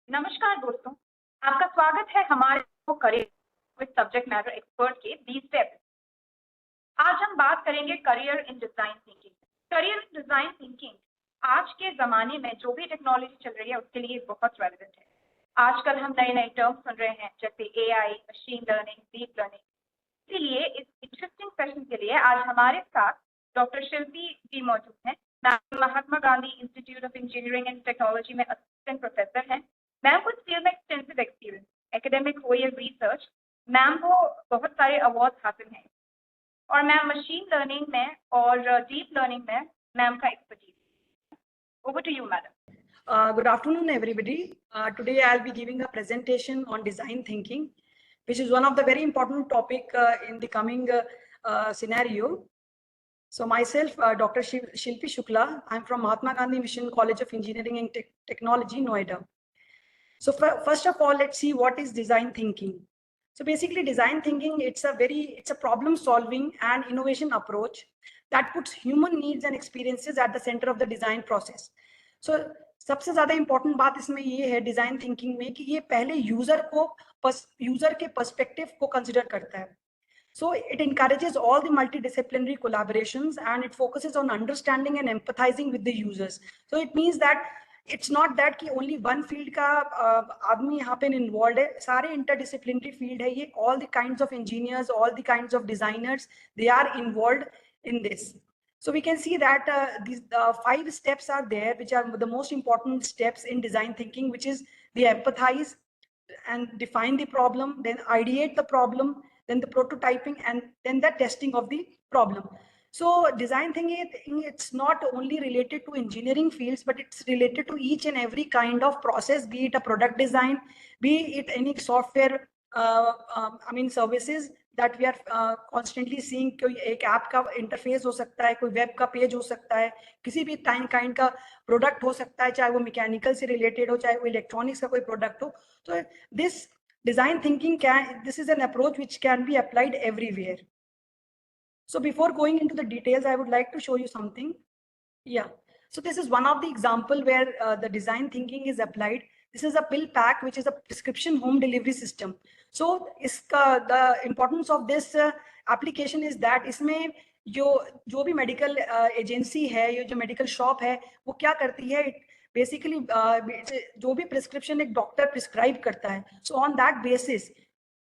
नमस्कार दोस्तों, आपका स्वागत है हमारे career with subject matter expert के 20वें एपिसोड। आज हम बात करेंगे career in design thinking. Career in design thinking आज के जमाने में जो भी टेक्नोलॉजी चल रही है उसके लिए बहुत रेलेवेंट है। आजकल हम नए नए टर्म्स सुन रहे हैं जैसे AI, machine learning, deep learning. इसीलिए इस इंटरेस्टिंग सेशन के लिए आज हमारे साथ डॉक्टर शिल्पी जी मौजूद हैं। Mahatma Gandhi institute of engineering and technology में असिस्टेंट प्रोफेसर हैं। मैम को इस फील्ड में एक्सटेंसिव एक्सपीरियंस, एकेडमिक हो या रिसर्च, मैम को बहुत सारे अवार्ड हासिल हैं और मैम मशीन लर्निंग में और डीप लर्निंग में मैम का expertise. Over to you madam. Good afternoon, everybody. Today I'll be giving a presentation on design thinking, which is one of the very important topic in the coming scenario. So myself, Dr. Shilpi Shukla, I'm from Mahatma Gandhi Mission College of Engineering and Technology, Noida. So first of all, let's see what is design thinking. So basically design thinking, it's a problem solving and innovation approach that puts human needs and experiences at the center of the design process. So सबसे ज्यादा important बात इसमें ये है design thinking में कि ये पहले यूजर के पर्सपेक्टिव को कंसिडर करता है. So it encourages all the multidisciplinary collaborations and it focuses on understanding and empathizing with the users. So it means that it's not that कि only one field का आदमी यहाँ पे involved है, सारे interdisciplinary field है ये, all the kinds of engineers, all the kinds of designers, they are involved in this. So we can see that these 5 steps are there, which are the most important steps in design thinking, which is the empathize and define the problem, then ideate the problem, then the prototyping, and then the testing of the problem. So design thinking, it's not only related to engineering fields, but it's related to each and every kind of process, be it a product design, be it any software, services that we are constantly seeing. कोई एक app का interface हो सकता है, कोई web का page हो सकता है, किसी भी काइंड का प्रोडक्ट हो सकता है, चाहे वो मैकेनिकल से रिलेटेड हो, चाहे वो इलेक्ट्रॉनिक्स का कोई प्रोडक्ट हो. तो this design thinking this is an approach which can be applied everywhere. So before going into the details, I would like to show you something. Yeah, so this is one of the example where the design thinking is applied. This is a pill pack, which is a prescription home delivery system. So the importance of this application is that इसमें जो भी medical agency है, ये जो medical shop है, वो क्या करती है, बेसिकली जो भी प्रिस्क्रिप्शन एक डॉक्टर प्रिस्क्राइब करता है, so on that basis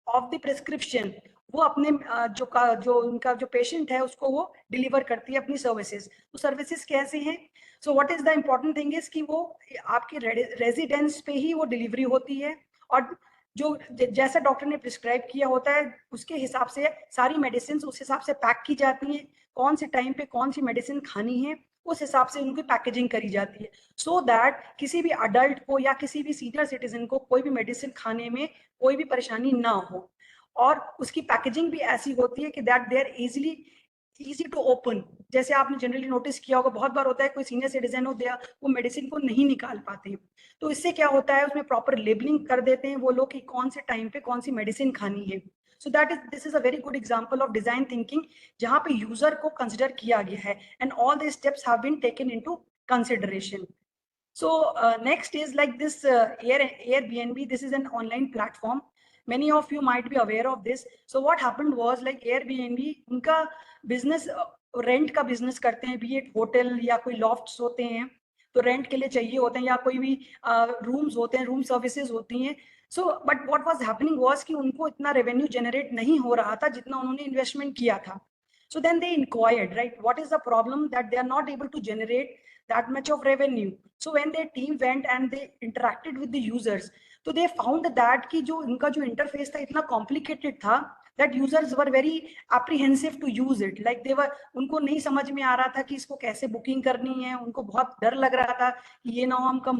of the prescription वो अपने जो उनका जो पेशेंट है उसको वो डिलीवर करती है अपनी सर्विसेज. तो सर्विसेज कैसे हैं? So what is the important thing is कि वो आपकी रेजिडेंस पे ही वो डिलीवरी होती है और जो जैसा डॉक्टर ने प्रिस्क्राइब किया होता है उसके हिसाब से सारी मेडिसिन उस हिसाब से पैक की जाती हैं. कौन से टाइम पे कौन सी मेडिसिन खानी है उस हिसाब से उनकी पैकेजिंग करी जाती है, सो दैट किसी भी अडल्ट को या किसी भी सीनियर सिटीजन को कोई भी मेडिसिन खाने में कोई भी परेशानी ना हो. और उसकी पैकेजिंग भी ऐसी होती है कि that they are easy to open. जैसे आपने जनरली नोटिस किया होगा, बहुत बार होता है कोई सीनियर सिटीजन हो वो मेडिसिन को नहीं निकाल पाते हैं, तो इससे क्या होता है उसमें प्रॉपर लेबलिंग कर देते हैं वो लोग कि कौन से टाइम पे कौन सी मेडिसिन खानी है. So this is a very good example of design thinking, जहाँ पे यूजर को कंसिडर किया गया है and all these steps have been taken into consideration. So next is like this Airbnb. This is an online platform. Many of you might be aware of this. So what happened was like Airbnb उनका business rent का business करते हैं, B it hotel या कोई lofts होते हैं तो rent के लिए चाहिए होते हैं, या कोई भी रूम्स होते हैं, रूम सर्विसेज होती हैं. So but what was happening was कि उनको इतना रेवेन्यू जनरेट नहीं हो रहा था जितना उन्होंने इन्वेस्टमेंट किया था. So then they inquired, right, what is the problem that they are not able to generate that much of revenue. So when their team went and they interacted with the users, so they found that कि जो इनका जो interface था इतना complicated था that users were very apprehensive to use it. Like they were, उनको नहीं समझ में आ रहा था कि इसको कैसे बुकिंग करनी है, उनको बहुत डर लग रहा था कि ये ना हो हम कम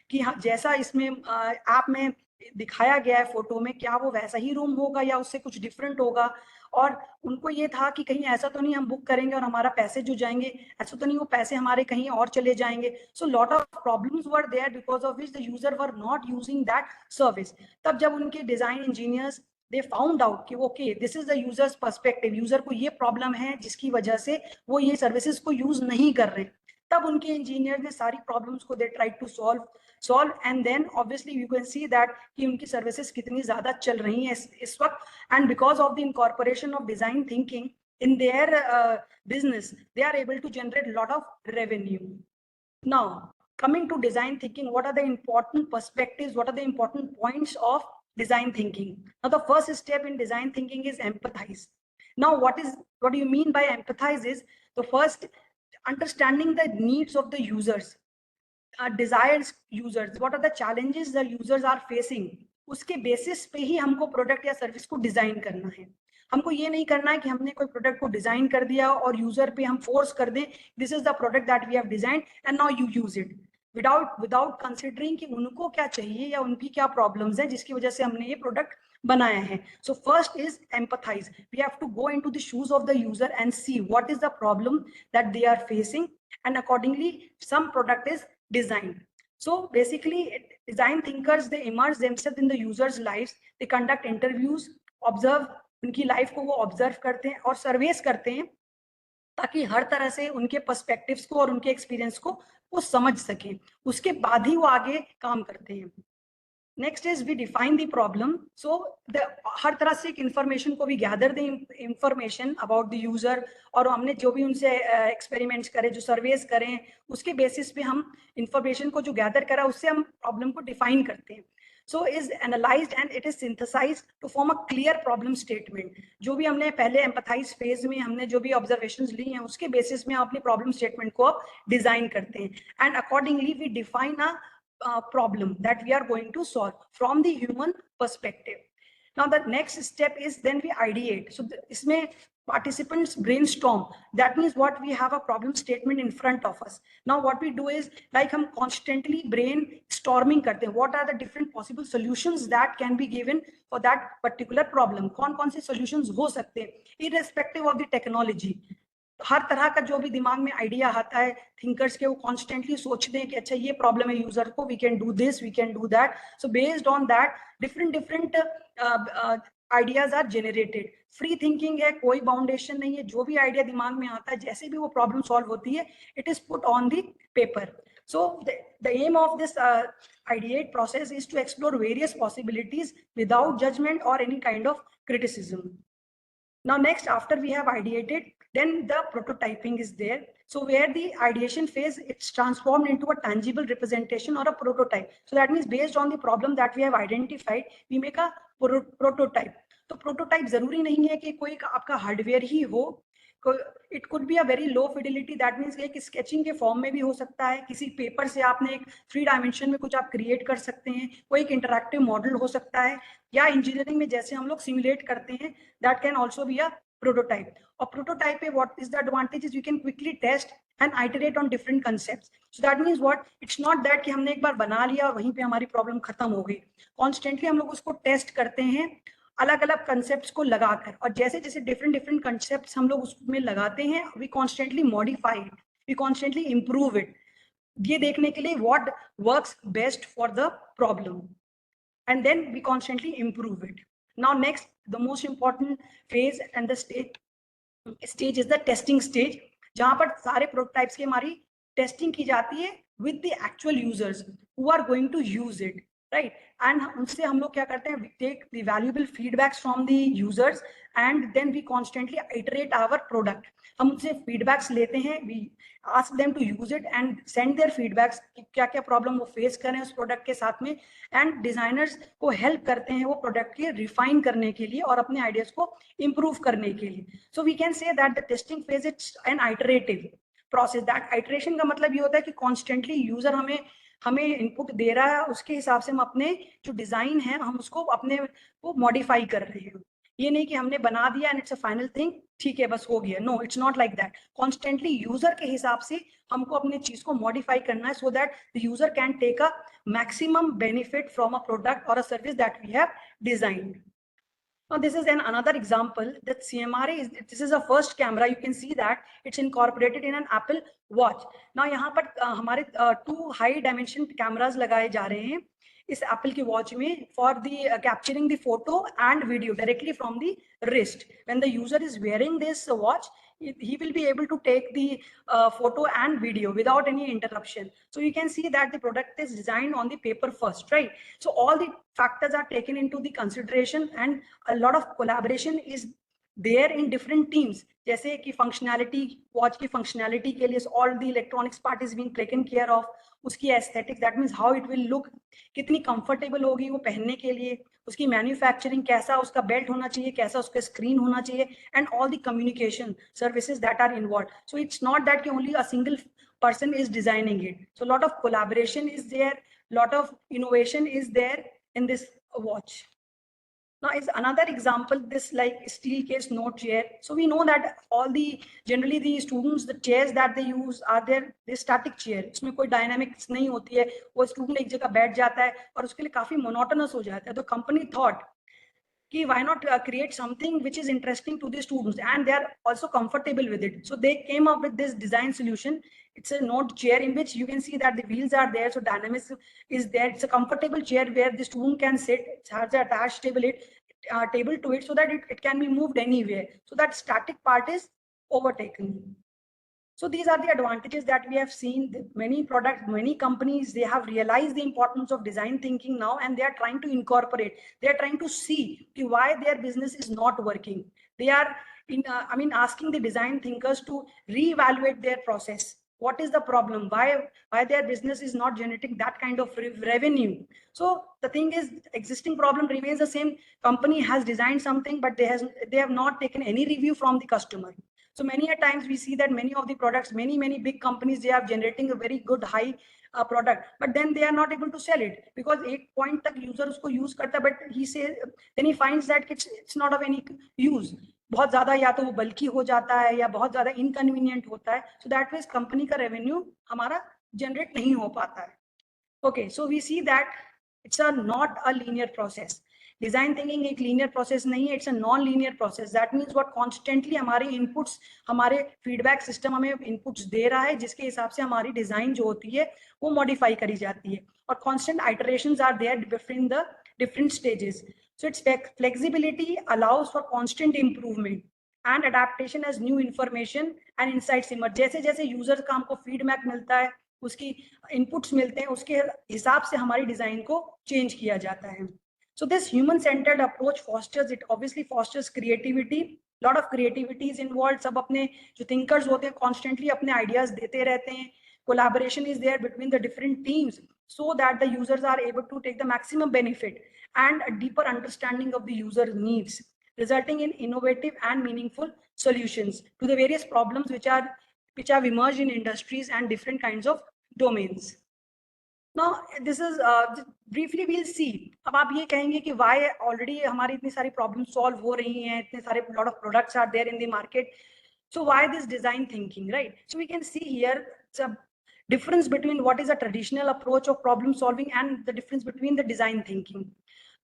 कि हाँ जैसा इसमें ऐप में दिखाया गया है फोटो में क्या वो वैसा ही रूम होगा या उससे कुछ डिफरेंट होगा. और उनको ये था कि कहीं ऐसा तो नहीं हम बुक करेंगे और हमारा पैसे जो जाएंगे, ऐसा तो नहीं वो पैसे हमारे कहीं और चले जाएंगे. So lot of problems were there because of which the user were not using that service. तब जब उनके design engineers they found out कि okay this is the users perspective, user को ये प्रॉब्लम है जिसकी वजह से वो ये सर्विसेज को यूज नहीं कर रहे, तब उनके इंजीनियर ने सारी प्रॉब्लम्स को they try to solve and then obviously you can see that कि उनकी सर्विसेज कितनी ज्यादा चल रही हैं इस वक्त, and because of the incorporation of design thinking in their business, they are able to generate a lot of revenue. Now, coming to design thinking, what are the important perspectives? What are the important points of design thinking? Now, the first step in design thinking is empathize. Now, what do you mean by empathize is the first understanding the needs of the users, desires users, what are the challenges the users are facing. उसके basis पे ही हमको product या service को design करना है. हमको ये नहीं करना है कि हमने कोई प्रोडक्ट को डिजाइन कर दिया और यूजर पे हम फोर्स कर दें this is the product that we have designed and now you use it without considering कि उनको क्या चाहिए या उनकी क्या प्रॉब्लम्स हैं जिसकी वजह से हमने ये प्रोडक्ट बनाया है. So first is empathise. We have to go into the shoes of the user and see what is the problem that they are facing and accordingly some product is designed. So basically, design thinkers, they immerse themselves in the users' lives. They conduct interviews, observe उनकी life को वो observe करते हैं और सर्वेस करते हैं ताकि हर तरह से उनके पर्सपेक्टिव्स को और उनके एक्सपीरियंस को वो समझ सकें. उसके बाद ही वो आगे काम करते हैं. Next is we define the problem. So हर तरह से एक इंफॉर्मेशन को भी gather the information about the user, और हमने जो भी उनसे एक्सपेरिमेंट्स करें, जो सर्वेस करें, उसके बेसिस पे हम इंफॉर्मेशन को जो गैदर करा उससे हम प्रॉब्लम को डिफाइन करते हैं. So is analyzed and it is synthesized to form a clear problem statement. जो भी हमने पहले empathize phase में हमने जो भी observations ली हैं उसके basis में अपनी problem statement को डिजाइन करते हैं. And accordingly we define a problem that we are going to solve from the human perspective. Now the next step is then we ideate. So इसमें participants brainstorm. That means what we have a problem statement in front of us. Now what we do is like हम constantly brainstorming करते हैं. What are the different possible solutions that can be given for that particular problem? कौन से solutions हो सकते हैं irrespective of the technology. हर तरह का जो भी दिमाग में आइडिया आता है थिंकर्स के, वो कॉन्स्टेंटली सोचते हैं कि अच्छा ये प्रॉब्लम है यूजर को, we can do this, we can do that. So based on that different ideas are generated. Free thinking है, कोई बाउंडेशन नहीं है. जो भी आइडिया दिमाग में आता है, जैसे भी वो प्रॉब्लम सॉल्व होती है, it is put on the paper. So the aim of this ideate process is to explore various possibilities without judgment or any kind of criticism. Now next, after we have ideated, then the prototyping is there. So where the ideation phase, it's transformed into a tangible representation or a prototype. So that means based on the problem that we have identified, we make a prototype. तो prototype जरूरी नहीं है कि कोई आपका hardware ही हो. It could be a very low fidelity. That means एक sketching के फॉर्म में भी हो सकता है. किसी पेपर से आपने एक 3 डायमेंशन में कुछ आप क्रिएट कर सकते हैं. कोई एक इंटरैक्टिव मॉडल हो सकता है, या इंजीनियरिंग में जैसे हम लोग सिमुलेट करते हैं, that can also be a prototype. और प्रोटोटाइप पे what is the advantage is we can quickly test and iterate on different concepts. So that means what, it's not that कि हमने एक बार बना लिया और वहीं पे हमारी प्रॉब्लम खत्म हो गई. कॉन्स्टेंटली हम लोग उसको टेस्ट करते हैं अलग अलग कंसेप्ट्स को लगाकर, और जैसे जैसे डिफरेंट कंसेप्ट्स हम लोग उसमें लगाते हैं, we constantly modify it, we constantly improve it, ये देखने के लिए what works best for the problem, and then we constantly improve it. Now next, the most important phase and the stage is the testing stage, जहां पर सारे prototypes की हमारी testing की जाती है with the actual users who are going to use it, right. And उनसे हम लोग क्या करते हैं, we take the valuable feedbacks from the users and then we constantly iterate our product. हम उनसे फीडबैक्स लेते हैं, we ask them to use it and send their feedbacks कि क्या क्या प्रॉब्लम वो फेस कर रहे हैं उस प्रोडक्ट के साथ में, एंड डिजाइनर्स को हेल्प करते हैं वो प्रोडक्ट के रिफाइन करने के लिए और अपने आइडियाज को इम्प्रूव करने के लिए. So we can say that the testing phase it's an iterative process. That iteration का मतलब ये होता है कि कॉन्स्टेंटली यूजर हमें इनपुट दे रहा है, उसके हिसाब से हम अपने जो डिजाइन है हम उसको अपने को मॉडिफाई कर रहे हैं. ये नहीं कि हमने बना दिया and it's a final thing, ठीक है बस हो गया. No, it's not like that. Constantly user के हिसाब से हमको अपने चीज को मॉडिफाई करना है, so that the user can take a maximum benefit from a product और a service that we have designed. Now this is another example that CMRA is, this is a first camera. You can see that it's incorporated in an Apple Watch. Now यहाँ पर हमारे 2 high dimension cameras लगाए जा रहे हैं इस Apple की watch में for the capturing the photo and video directly from the wrist. When the user is wearing this watch, he will be able to take the photo and video without any interruption. So you can see that the product is designed on the paper first, right? So all the factors are taken into the consideration, and a lot of collaboration is there in different teams. जैसे कि functionality, watch की functionality के लिए all the electronics part is being taken care of. उसकी aesthetics, that means how it will look, कितनी comfortable होगी वो पहनने के लिए, उसकी मैन्युफैक्चरिंग कैसा उसका बेल्ट होना चाहिए, कैसा उसका स्क्रीन होना चाहिए, and all the communication services that are involved. So it's not that कि only a single person is designing it. So a lot of collaboration is there, lot of innovation is there in this watch. Now is another example, this like steel case note chair. So we know that all the generally the students, the chairs that they use are their static chair. इसमें कोई dynamics नहीं होती है, वो student एक जगह बैठ जाता है और उसके लिए काफी monotonous हो जाता है. तो company thought कि why not create something which is interesting to the students and they are also comfortable with it. So they came up with this design solution. It's a note chair in which you can see that the wheels are there, so dynamics is there. It's a comfortable chair where the student can sit. It has an attached table to it so that it can be moved anywhere. So that static part is overtaken. So these are the advantages that we have seen. That many products, many companies, they have realized the importance of design thinking now, and they are trying to incorporate. They are trying to see why their business is not working. They are asking the design thinkers to reevaluate their process. What is the problem? Why their business is not generating that kind of revenue? So the thing is, existing problem remains the same. Company has designed something, but they have not taken any review from the customer. So many a times we see that many of the products, many big companies, they are generating a very good high product, but then they are not able to sell it because एक point तक user उसको use करता है, but then he finds that it's not of any use. बहुत ज़्यादा या तो वो बल्कि हो जाता है या बहुत ज़्यादा inconvenient होता है. So that means company का revenue हमारा generate नहीं हो पाता है. Okay, so we see that it's not a linear process. Design thinking एक लीनियर प्रोसेस नहीं है, it's a non linear process. That means what constantly हमारे इनपुट्स, हमारे फीडबैक सिस्टम हमें इनपुट्स दे रहा है जिसके हिसाब से हमारी डिजाइन जो होती है वो मॉडिफाई करी जाती है और constant iterations are there between the different stages. So its flexibility allows for constant improvement and adaptation as new information and insights emerge. जैसे जैसे यूजर का हमको फीडबैक मिलता है, उसकी इनपुट्स मिलते हैं, उसके हिसाब से हमारी डिजाइन को चेंज किया जाता है. So this human-centered approach obviously fosters creativity. Lot of creativity is involved. सब अपने जो thinkers होते हैं constantly अपने ideas देते रहते हैं. Collaboration is there between the different teams so that the users are able to take the maximum benefit and a deeper understanding of the user needs, resulting in innovative and meaningful solutions to the various problems which have emerged in industries and different kinds of domains. Now this is briefly we'll see. अब आप ये कहेंगे कि why already हमारी इतनी सारी problem solve हो रही हैं, इतने सारे lot of products are there in the market, so why this design thinking, right? So we can see here it's a difference between what is a traditional approach of problem solving and the difference between the design thinking.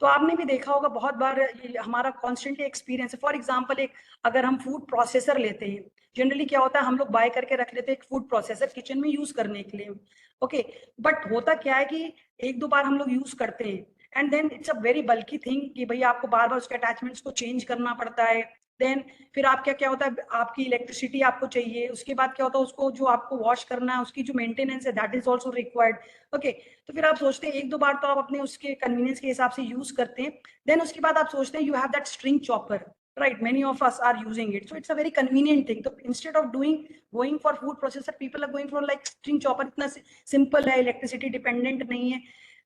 तो आपने भी देखा होगा बहुत बार हमारा constantly experience है. For example अगर हम फूड प्रोसेसर लेते हैं, जनरली क्या होता है हम लोग बाय करके रख लेते हैं एक फूड प्रोसेसर किचन में यूज करने के लिए. ओके, बट होता क्या है कि एक दो बार हम लोग यूज करते हैं and then it's a very bulky thing कि भैया आपको बार बार उसके अटैचमेंट्स को चेंज करना पड़ता है. देन फिर आप क्या होता है आपकी इलेक्ट्रिसिटी आपको चाहिए, उसके बाद क्या होता है उसको जो आपको वॉश करना है उसकी जो मेंटेनेंस है that is also required. Okay, तो फिर आप सोचते हैं एक दो बार तो आप अपने उसके कन्वीनियंस के हिसाब से यूज करते हैं. देन उसके बाद आप सोचते हैं you have that string chopper, right? Many of us are using it, so it's a very convenient thing. So instead of going for food processor, people are going for like string chopper. इतना simple है, electricity dependent नहीं है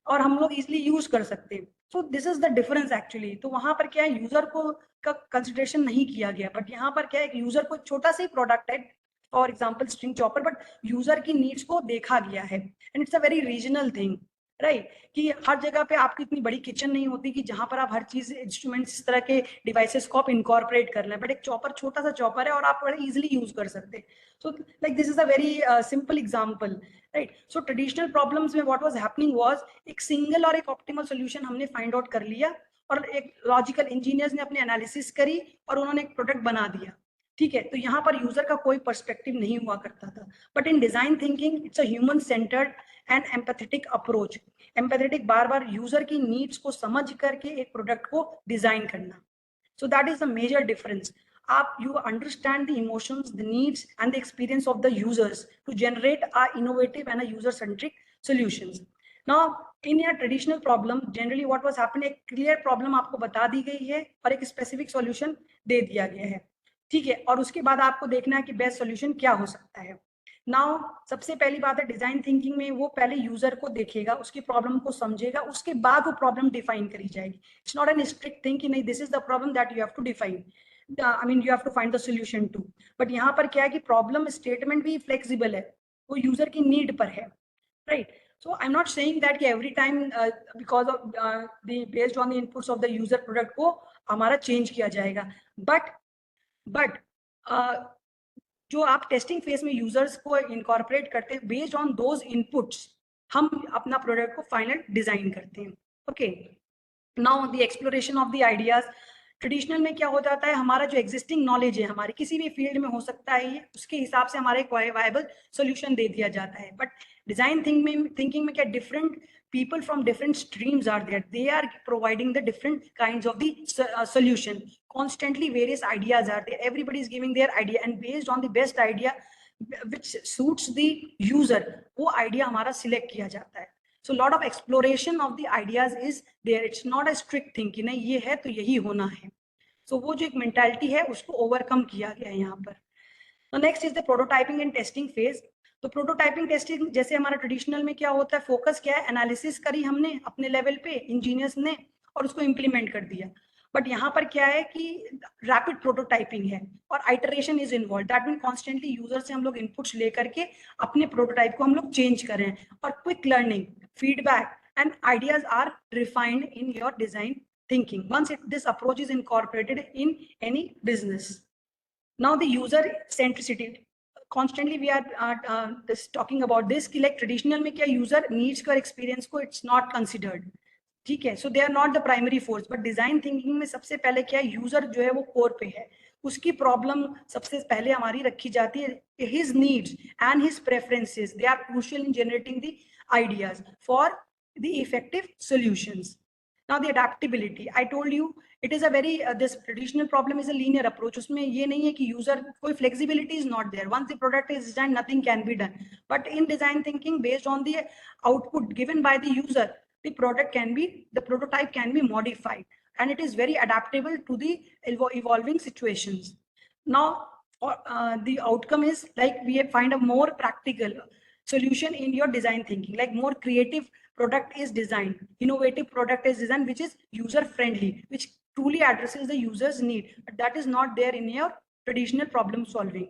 और हम लोग easily use कर सकते हैं. So this is the difference actually. तो वहां पर क्या है, यूजर को का कंसिडरेशन नहीं किया गया, बट यहाँ पर क्या है, यूजर को छोटा सा ही प्रोडक्ट है for example string chopper, but user की नीड्स को देखा गया है and it's a very regional thing, right? कि हर जगह पे आपकी इतनी बड़ी किचन नहीं होती कि जहां पर आप हर चीज इंस्ट्रूमेंट्स इस तरह के डिवाइसेस को आप इनकॉर्पोरेट कर लें, बट एक चॉपर छोटा सा चॉपर है और आप बड़े इजीली यूज कर सकते हैं. So like this is a very simple example, right? So traditional problems में व्हाट वाज हैपनिंग वाज एक सिंगल और एक ऑप्टिमल सॉल्यूशन हमने फाइंड आउट कर लिया और एक लॉजिकल इंजीनियर्स ने अपने एनालिसिस करी और उन्होंने एक प्रोडक्ट बना दिया. ठीक है, तो यहाँ पर यूजर का कोई पर्सपेक्टिव नहीं हुआ करता था. But in design thinking it's a human centred and empathetic approach. Empathetic बार बार यूजर की नीड्स को समझ करके एक प्रोडक्ट को डिजाइन करना. So that is the major difference. आप you understand the emotions, the needs and the experience of the users to generate a innovative and a user centric solutions. Now in a traditional problem generally what was happening, एक clear problem आपको बता दी गई है और एक specific solution दे दिया गया है, ठीक है, और उसके बाद आपको देखना है कि बेस्ट सॉल्यूशन क्या हो सकता है। नाउ सबसे पहली बात है डिजाइन थिंकिंग में वो पहले यूजर को देखेगा, उसकी प्रॉब्लम को समझेगा, उसके बाद वो प्रॉब्लम डिफाइन करी जाएगी। It's not an strict thing कि नहीं this is the problem that you have to define, I mean you have to find the solution to. But यहाँ पर क्या है कि प्रॉब्लम स्टेटमेंट भी फ्लेक्सिबल है, वो यूजर की नीड पर है, right. So I'm not saying that every time because of based on the inputs of the user product को हमारा चेंज किया जाएगा, बट जो आप टेस्टिंग फेज में यूजर्स को इनकॉर्पोरेट करते हैं बेस्ड ऑन दोज इनपुट्स हम अपना प्रोडक्ट को फाइनल डिजाइन करते हैं। Okay, now the exploration of the ideas. Traditional में क्या हो जाता है, हमारा जो एग्जिस्टिंग नॉलेज है हमारे किसी भी फील्ड में हो सकता है, ये उसके हिसाब से हमारा एक वायबल सोल्यूशन दे दिया जाता है। बट डिजाइन थिंकिंग में क्या different people from different streams are there, they are providing the different kinds of the solution, constantly various ideas are there, everybody is giving their idea and based on the best idea which suits the user वो idea हमारा select किया जाता है। So lot of exploration of the ideas is there, it's not a strict thing कि नहीं ये है तो यही होना है। So वो जो एक mentality है उसको overcome किया गया है यहाँ पर। So next is the prototyping and testing phase। तो प्रोटोटाइपिंग टेस्टिंग जैसे हमारा ट्रेडिशनल में क्या होता है, फोकस क्या है, एनालिसिस करी हमने अपने लेवल पे इंजीनियर्स ने और उसको इम्प्लीमेंट कर दिया। बट यहाँ पर क्या है कि रैपिड प्रोटोटाइपिंग है और iteration is involve, that mean constantly user से हम लोग इनपुट्स लेकर के अपने प्रोटोटाइप को हम लोग चेंज कर रहे हैं और quick learning, feedback and ideas are refined in your design thinking once this approach is incorporated in any business. Now the user centricity, constantly we are talking about this कि like traditional में क्या user needs का experience को it's not considered, ठीक है, so they are not the primary force, but design thinking में सबसे पहले क्या है, user जो है वो core पे है, उसकी problem सबसे पहले हमारी रखी जाती है, his needs and his preferences they are crucial in generating the ideas for the effective solutions. Now the adaptability, I told you it is a very this traditional problem is a linear approach, उसमें ये नहीं है कि user कोई flexibility is not there, once the product is designed nothing can be done, but in design thinking based on the output given by the user the prototype can be modified and it is very adaptable to the evolving situations. Now the outcome is like we find a more practical solution in your design thinking, like more creative product is designed, innovative product is designed which is user friendly, which truly addresses the user's need, but that is not there in your traditional problem solving.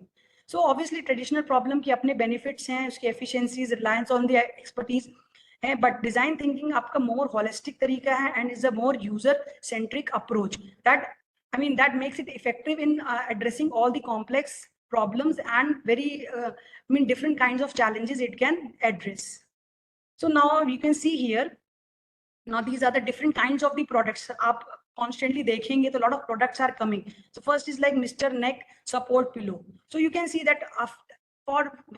So obviously traditional problem के अपने benefits हैं, उसके efficiencies, reliance on the expertise है, but design thinking आपका more holistic तरीका है and is a more user centric approach that I mean that makes it effective in addressing all the complex problems and very I mean different kinds of challenges it can address. So now you can see here, now these are the different kinds of the products आप constantly देखेंगे तो lot of products are coming. So first is like Mr. Neck support pillow. So you can see that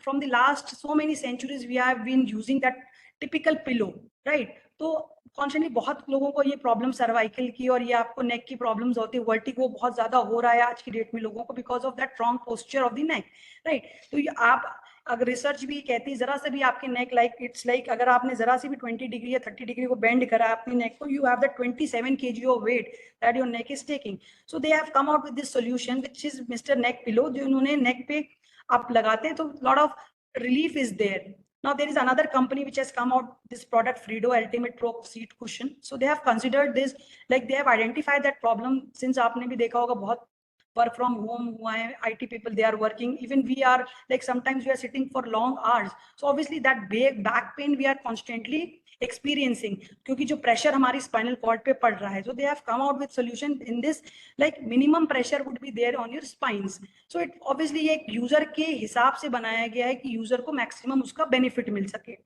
from the last so many centuries we have been using that typical pillow, right? तो constantly बहुत लोगों को ये problem cervical की और ये आपको नेक की प्रॉब्लम्स होती है, वर्टिगो बहुत ज्यादा हो रहा है आज की डेट में लोगों को because of that wrong posture of the neck, right. तो ये आप अगर रिसर्च भी कहती है जरा से भी आपके नेक लाइक इट्स लाइक अगर आपने जरा से भी 20 डिग्री या 30 डिग्री को बेंड करा अपने नेक को, you have that 27 kg of weight that your neck is taking. So they have come out with this solution which is mister neck pillow, जो इन्होंने नेक पे आप लगाते हैं तो lot of relief is there. Now there is another company which has come out this product, Frido Ultimate Pro Seat Cushion. So they have considered this, like they have identified that problem since आपने भी देखा होगा बहुत work from home हुआ है, IT people they are working, even we are like sometimes we are sitting for long hours. So obviously that back pain we are constantly experiencing क्योंकि जो pressure हमारी spinal cord पे पड़ रहा है. So they have come out with solution in this, like minimum pressure would be there on your spines. So it obviously ये एक user के हिसाब से बनाया गया है कि user को maximum उसका benefit मिल सके.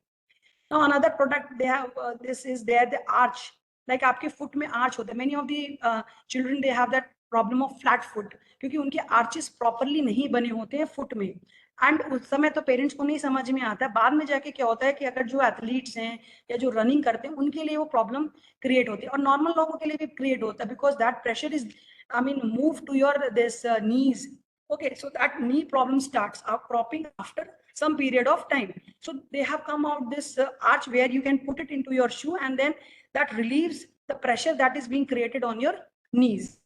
Now another product they have this is there, the arch, like आपके foot में arch होता है. Many of the children they have that problem of flat foot क्योंकि उनके arches properly नहीं बने होते हैं foot में. एंड उस समय तो पेरेंट्स को नहीं समझ में आता है, बाद में जाके क्या होता है कि अगर जो एथलीट्स हैं या जो रनिंग करते हैं उनके लिए वो प्रॉब्लम क्रिएट होती है और नॉर्मल लोगों के लिए भी क्रिएट होता है because that pressure is move to your this knees. Okay, so that knee problem starts cropping after some period of time. So they have come out this arch where you can put it into your shoe, and then that relieves the pressure that is being created on your knees.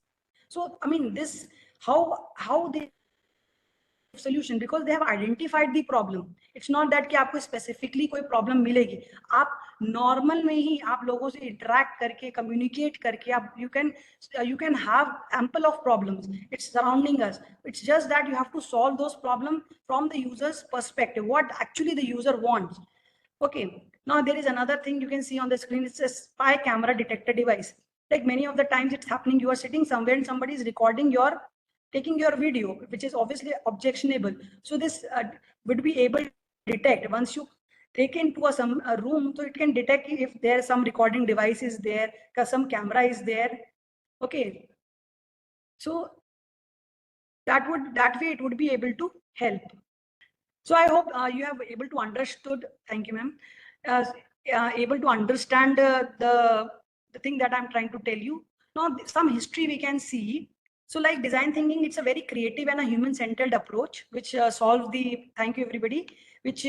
So this how they solution, because they have identified the problem. It's not that कि आपको specifically कोई problem मिलेगी. आप normal में ही आप लोगों से interact करके communicate करके आप you can have ample of problems. It's surrounding us. It's just that you have to solve those problems from the user's perspective, what actually the user wants. Okay. Now there is another thing you can see on the screen. It's a spy camera detector device. Like many of the times it's happening, you are sitting somewhere and somebody is recording taking your video, which is obviously objectionable. So this would be able to detect once you take into a room, so it can detect if there some recording device is there, some camera is there. Okay. So that way it would be able to help. So I hope you have able to understood. Thank you, ma'am. Able to understand the thing that I'm trying to tell you. Now, some history we can see. So like design thinking, it's a very creative and a human-centered approach, which solves the, thank you everybody, which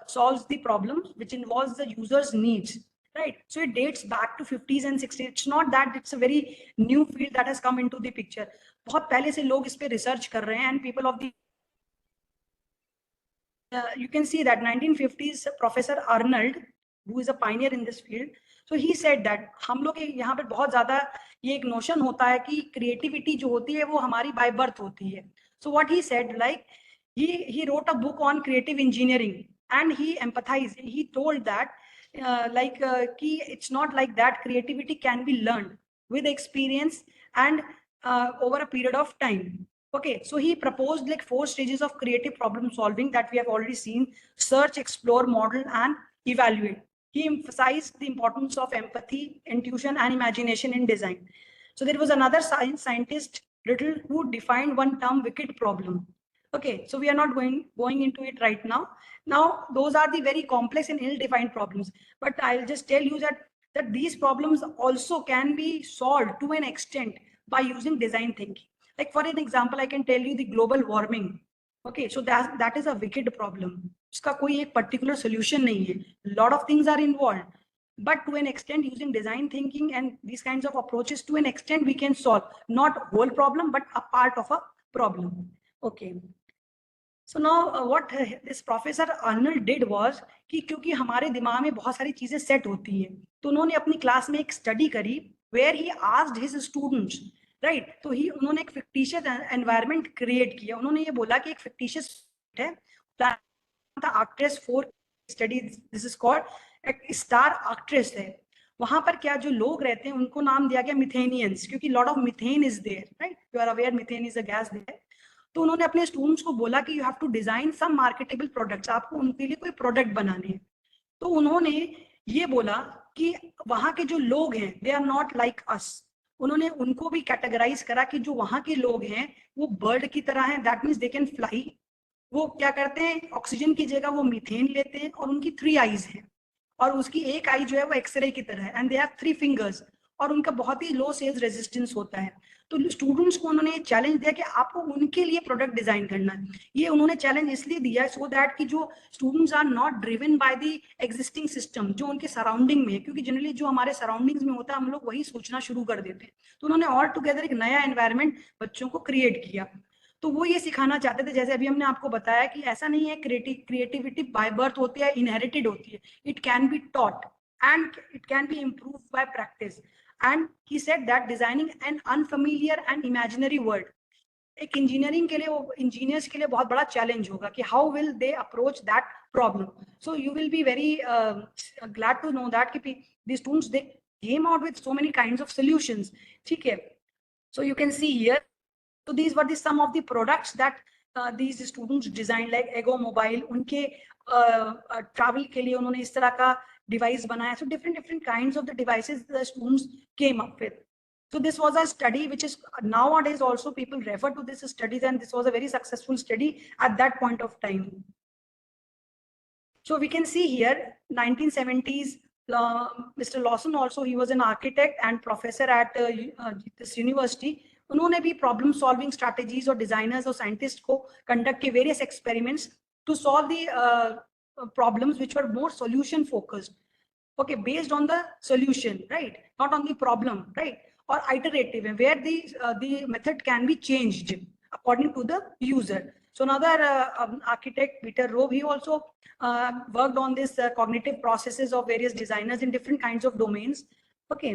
solves the problems, which involves the user's needs, right? So it dates back to 50s and 60s. It's not that it's a very new field that has come into the picture. बहुत पहले से लोग इस पे research कर रहे हैं, and people of the you can see that 1950s Professor Arnold, who is a pioneer in this field, so he said that हम लोग यहाँ पे बहुत ज़्यादा ये एक notion होता है कि creativity जो होती है वो हमारी by birth होती है. So what he said, like he wrote a book on creative engineering, and he empathized. He told that कि it's not like that. Creativity can be learned with experience and over a period of time. Okay, so he proposed like 4 stages of creative problem solving that we have already seen: search, explore, model, and evaluate. He emphasized the importance of empathy, intuition, and imagination in design. So there was another scientist, Little, who defined one term, wicked problem. Okay, so we are not going into it right now. Now, those are the very complex and ill-defined problems. But I'll just tell you that these problems also can be solved to an extent by using design thinking. Like for an example, I can tell you the global warming. Okay, so that is a wicked problem. उसका कोई एक particular solution नहीं है. Lot of things are involved, but to an extent, using design thinking and these kinds of approaches, to an extent we can solve not whole problem but a part of a problem. Okay. So now what this Professor Arnold did was कि क्योंकि हमारे दिमाग में बहुत सारी चीजें set होती हैं, तो उन्होंने अपनी क्लास में एक स्टडी करी where he asked his students, right? तो उन्होंने एक fictitious environment create किया. उन्होंने ये बोला कि एक fictitious है, the Arcturus 4 study, this is called एक स्टार आर्कट्रस है. वहां पर क्या जो लोग रहते हैं उनको नाम दिया गया मिथेनियंस, क्योंकि lot of methane is there, right? You are aware methane is a gas there. तो उन्होंने अपने स्टूडेंट्स को बोला कि you have to design some marketable products, आपको उनके लिए कोई प्रोडक्ट बनाने हैं. तो उन्होंने ये बोला कि वहां के जो लोग हैं they are not like us. उन्होंने उनको भी कैटेगराइज करा कि जो वहां के लोग हैं वो बर्ड की तरह हैं, that means they can fly. वो क्या करते हैं, ऑक्सीजन की जगह वो मीथेन लेते हैं, और उनकी 3 आईज हैं, और उसकी एक आई जो है वो एक्सरे की तरह है, एंड दे हैव 3 फिंगर्स, और उनका बहुत ही लो सेल्स रेजिस्टेंस होता है. तो स्टूडेंट्स को उन्होंने चैलेंज दिया कि आपको उनके लिए प्रोडक्ट डिजाइन करना है. ये उन्होंने चैलेंज इसलिए दिया सो दैट कि जो students are not driven by the existing system जो उनके सराउंडिंग में है, क्योंकि जनरली जो हमारे सराउंडिंग्स में होता है हम लोग वही सोचना शुरू कर देते हैं. तो उन्होंने ऑल टुगेदर एक नया एनवायरनमेंट बच्चों को क्रिएट किया. तो वो ये सिखाना चाहते थे, जैसे अभी हमने आपको बताया कि ऐसा नहीं है क्रिएटिविटी बाय बर्थ होती है, इनहेरिटेड होती है. It can be taught and it can be improved by practice. And he said that designing an unfamiliar and imaginary world, एक इंजीनियरिंग के लिए, वो इंजीनियर्स के लिए बहुत बड़ा चैलेंज होगा कि how will they approach that problem. So you will be very glad to know that कि the students they came out with so many kinds of solutions. ठीक है, so you can see here, so these were the some of the products that these students designed, like Ego Mobile. उनके travel के लिए उन्होंने इस तरह का device बनाया. So different kinds of the devices the students came up with. So this was a study which is nowadays also people refer to this studies, and this was a very successful study at that point of time. So we can see here 1970s, Mr. Lawson also, he was an architect and professor at this university, उन्होंने भी problem solving strategies और designers और scientist को conduct के various experiments to solve the problems which were more solution focused, okay, based on the solution, right, not on the problem, right, or iterative, where the method can be changed according to the user. So another architect, Peter Rove, he also worked on this cognitive processes of various designers in different kinds of domains. Okay,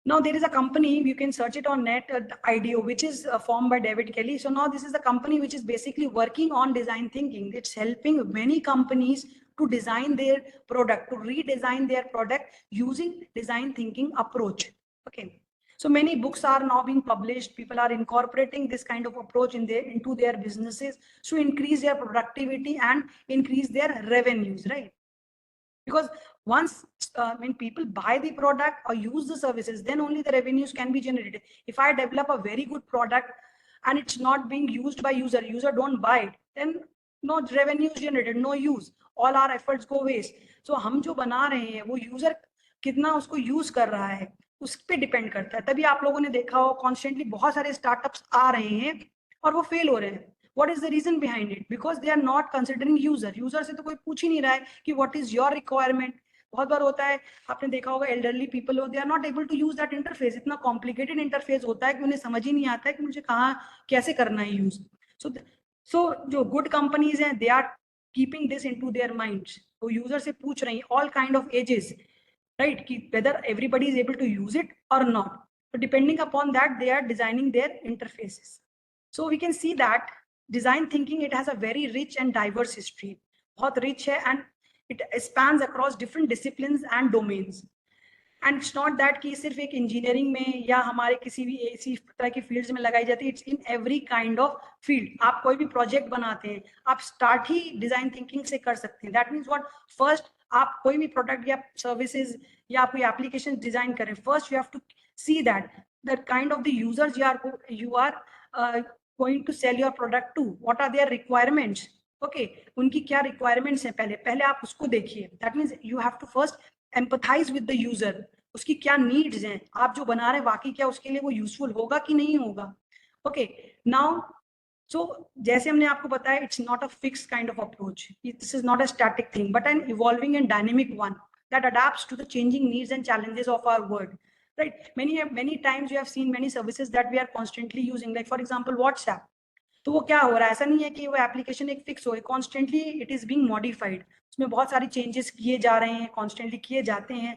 now there is a company, you can search it on net, IDEO, which is formed by David Kelly. So now this is a company which is basically working on design thinking. It's helping many companies to design their product, to redesign their product using design thinking approach. Okay, so many books are now being published. People are incorporating this kind of approach into their businesses to increase their productivity and increase their revenues, right? Because once when people buy the product or use the services, then only the revenues can be generated. If I develop a very good product and it's not being used by user don't buy it, then no revenues generated, no use, all our efforts go waste. So हम जो बना रहे हैं वो user कितना उसको use कर रहा है उस पे डिपेंड करता है. तभी आप लोगों ने देखा हो कॉन्स्टेंटली बहुत सारे स्टार्टअप्स आ रहे हैं और वो फेल हो रहे हैं. What is the reason behind it? Because they are not considering user. User से तो कोई पूछ ही नहीं रहा है कि what is your requirement. बहुत बार होता है, आपने देखा होगा elderly people हो, they are not able to use that interface. इतना complicated interface होता है कि उन्हें समझ ही नहीं आता है कि मुझे कहाँ कैसे करना है use. So जो good companies हैं, they are keeping this into their minds. वो user से पूछ रही हैं all kind of ages, right? कि whether everybody is able to use it or not. So depending upon that, they are designing their interfaces. So we can see that design thinking, it has a very rich and diverse history. बहुत rich है and it spans across different disciplines and domains. And it's not that कि सिर्फ एक engineering में या हमारे किसी भी इसी तरह की fields में लगाई जाती है. It's in every kind of field. आप कोई भी project बनाते हैं, आप start ही design thinking से कर सकते हैं. That means what? First आप कोई भी product या services या कोई application design करें, first you have to see that the kind of the users you are going to sell your product to, what are their requirements. Okay, उनकी क्या requirements हैं, पहले आप उसको देखिए. That means you have to first empathize with the user. उसकी क्या needs हैं, आप जो बना रहे हैं वाकई क्या उसके लिए वो useful होगा कि नहीं होगा. Okay, now so जैसे हमने आपको बताया, it's not a fixed kind of approach. This is not a static thing, but an evolving and dynamic one that adapts to the changing needs and challenges of our world. Right, many times you have seen many services that we are constantly using, like for example WhatsApp. तो वो क्या हो रहा है, ऐसा नहीं है कि वो एप्लीकेशन एक फिक्स हो, constantly it is being modified. उसमें बहुत सारी चेंजेस किए जा रहे हैं, कॉन्स्टेंटली किए जाते हैं.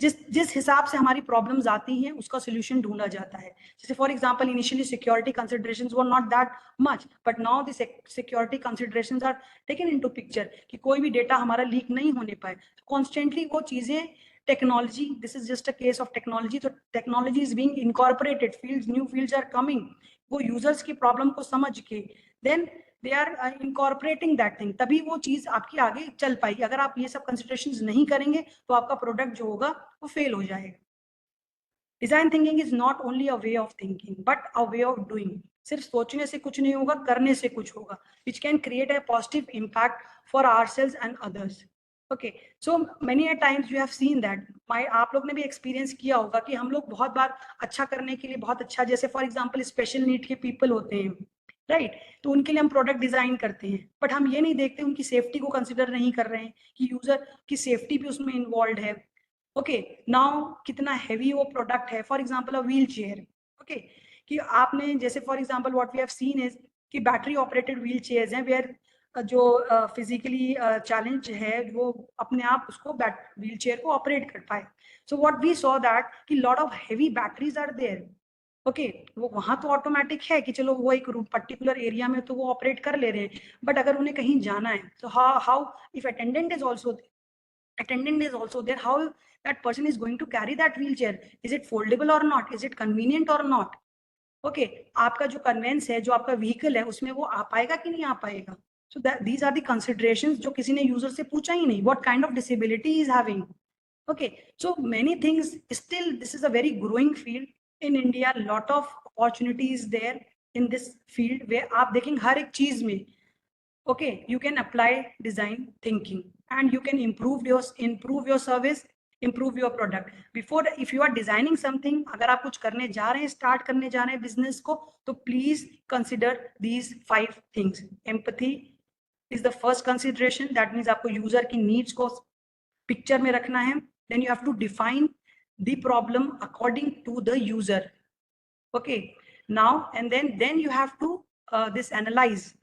जिस हिसाब से हमारी प्रॉब्लम्स आती हैं उसका सोल्यूशन ढूंढा जाता है. जैसे for example initially security considerations were not that much, but now the security considerations are taken into picture कि कोई भी डेटा हमारा लीक नहीं होने पाए. कॉन्स्टेंटली वो चीजें technology, this is just a case of technology, तो technology is being incorporated, fields new fields are coming. वो यूजर्स की प्रॉब्लम को समझ के then they are incorporating that thing, तभी वो चीज आपकी आगे चल पाएगी. अगर आप ये सब कंसिडरेशंस नहीं करेंगे तो आपका प्रोडक्ट जो होगा वो फेल हो जाएगा. Design thinking is not only a way of thinking but a way of doing. सिर्फ सोचने से कुछ नहीं होगा, करने से कुछ होगा, which can create a positive impact for ourselves and others. Okay, so many a times you have seen that, आप लोग ने भी एक्सपीरियंस किया होगा कि हम लोग बहुत बार अच्छा करने के लिए बहुत अच्छा, जैसे फॉर एग्जांपल स्पेशल नीड के पीपल होते हैं, राइट, तो उनके लिए हम प्रोडक्ट डिजाइन करते हैं, बट हम ये नहीं देखते, उनकी सेफ्टी को कंसिडर नहीं कर रहे हैं कि यूजर की सेफ्टी भी उसमें इन्वॉल्व है. ओके, नाउ कितना हैवी वो प्रोडक्ट है, for example a wheelchair. Okay, कि आपने जैसे for example what we have seen is कि बैटरी ऑपरेटेड व्हील चेयर्स हैं वेयर जो फिजिकली चैलेंज है वो अपने आप उसको व्हील चेयर को ऑपरेट कर पाए. So what we saw that कि lot of heavy batteries are there. Okay, वो वहां तो ऑटोमेटिक है कि चलो वो एक पर्टिकुलर एरिया में तो वो ऑपरेट कर ले रहे हैं, बट अगर उन्हें कहीं जाना है तो how if attendant is also there, how that person is going to carry that wheelchair, is it foldable or not, is it convenient or not. Okay, आपका जो कन्वेंस है, जो आपका व्हीकल है, उसमें वो आ पाएगा कि नहीं आ पाएगा. So that these are the considerations जो किसी ने यूजर से पूछा ही नहीं, what kind of disability is having. Okay, so many things, still this is a very growing field in India, lot of opportunities there in this field where आप देखेंगे हर एक चीज में okay you can apply design thinking and you can improve your service, improve your product. Before, if you are designing something, अगर आप कुछ करने जा रहे हैं, start करने जा रहे हैं business को, तो please consider these 5 things. Empathy is the first consideration. That means आपको user की needs को picture में रखना है. Then you have to define the problem according to the user. Okay. Now and then you have to this analyze,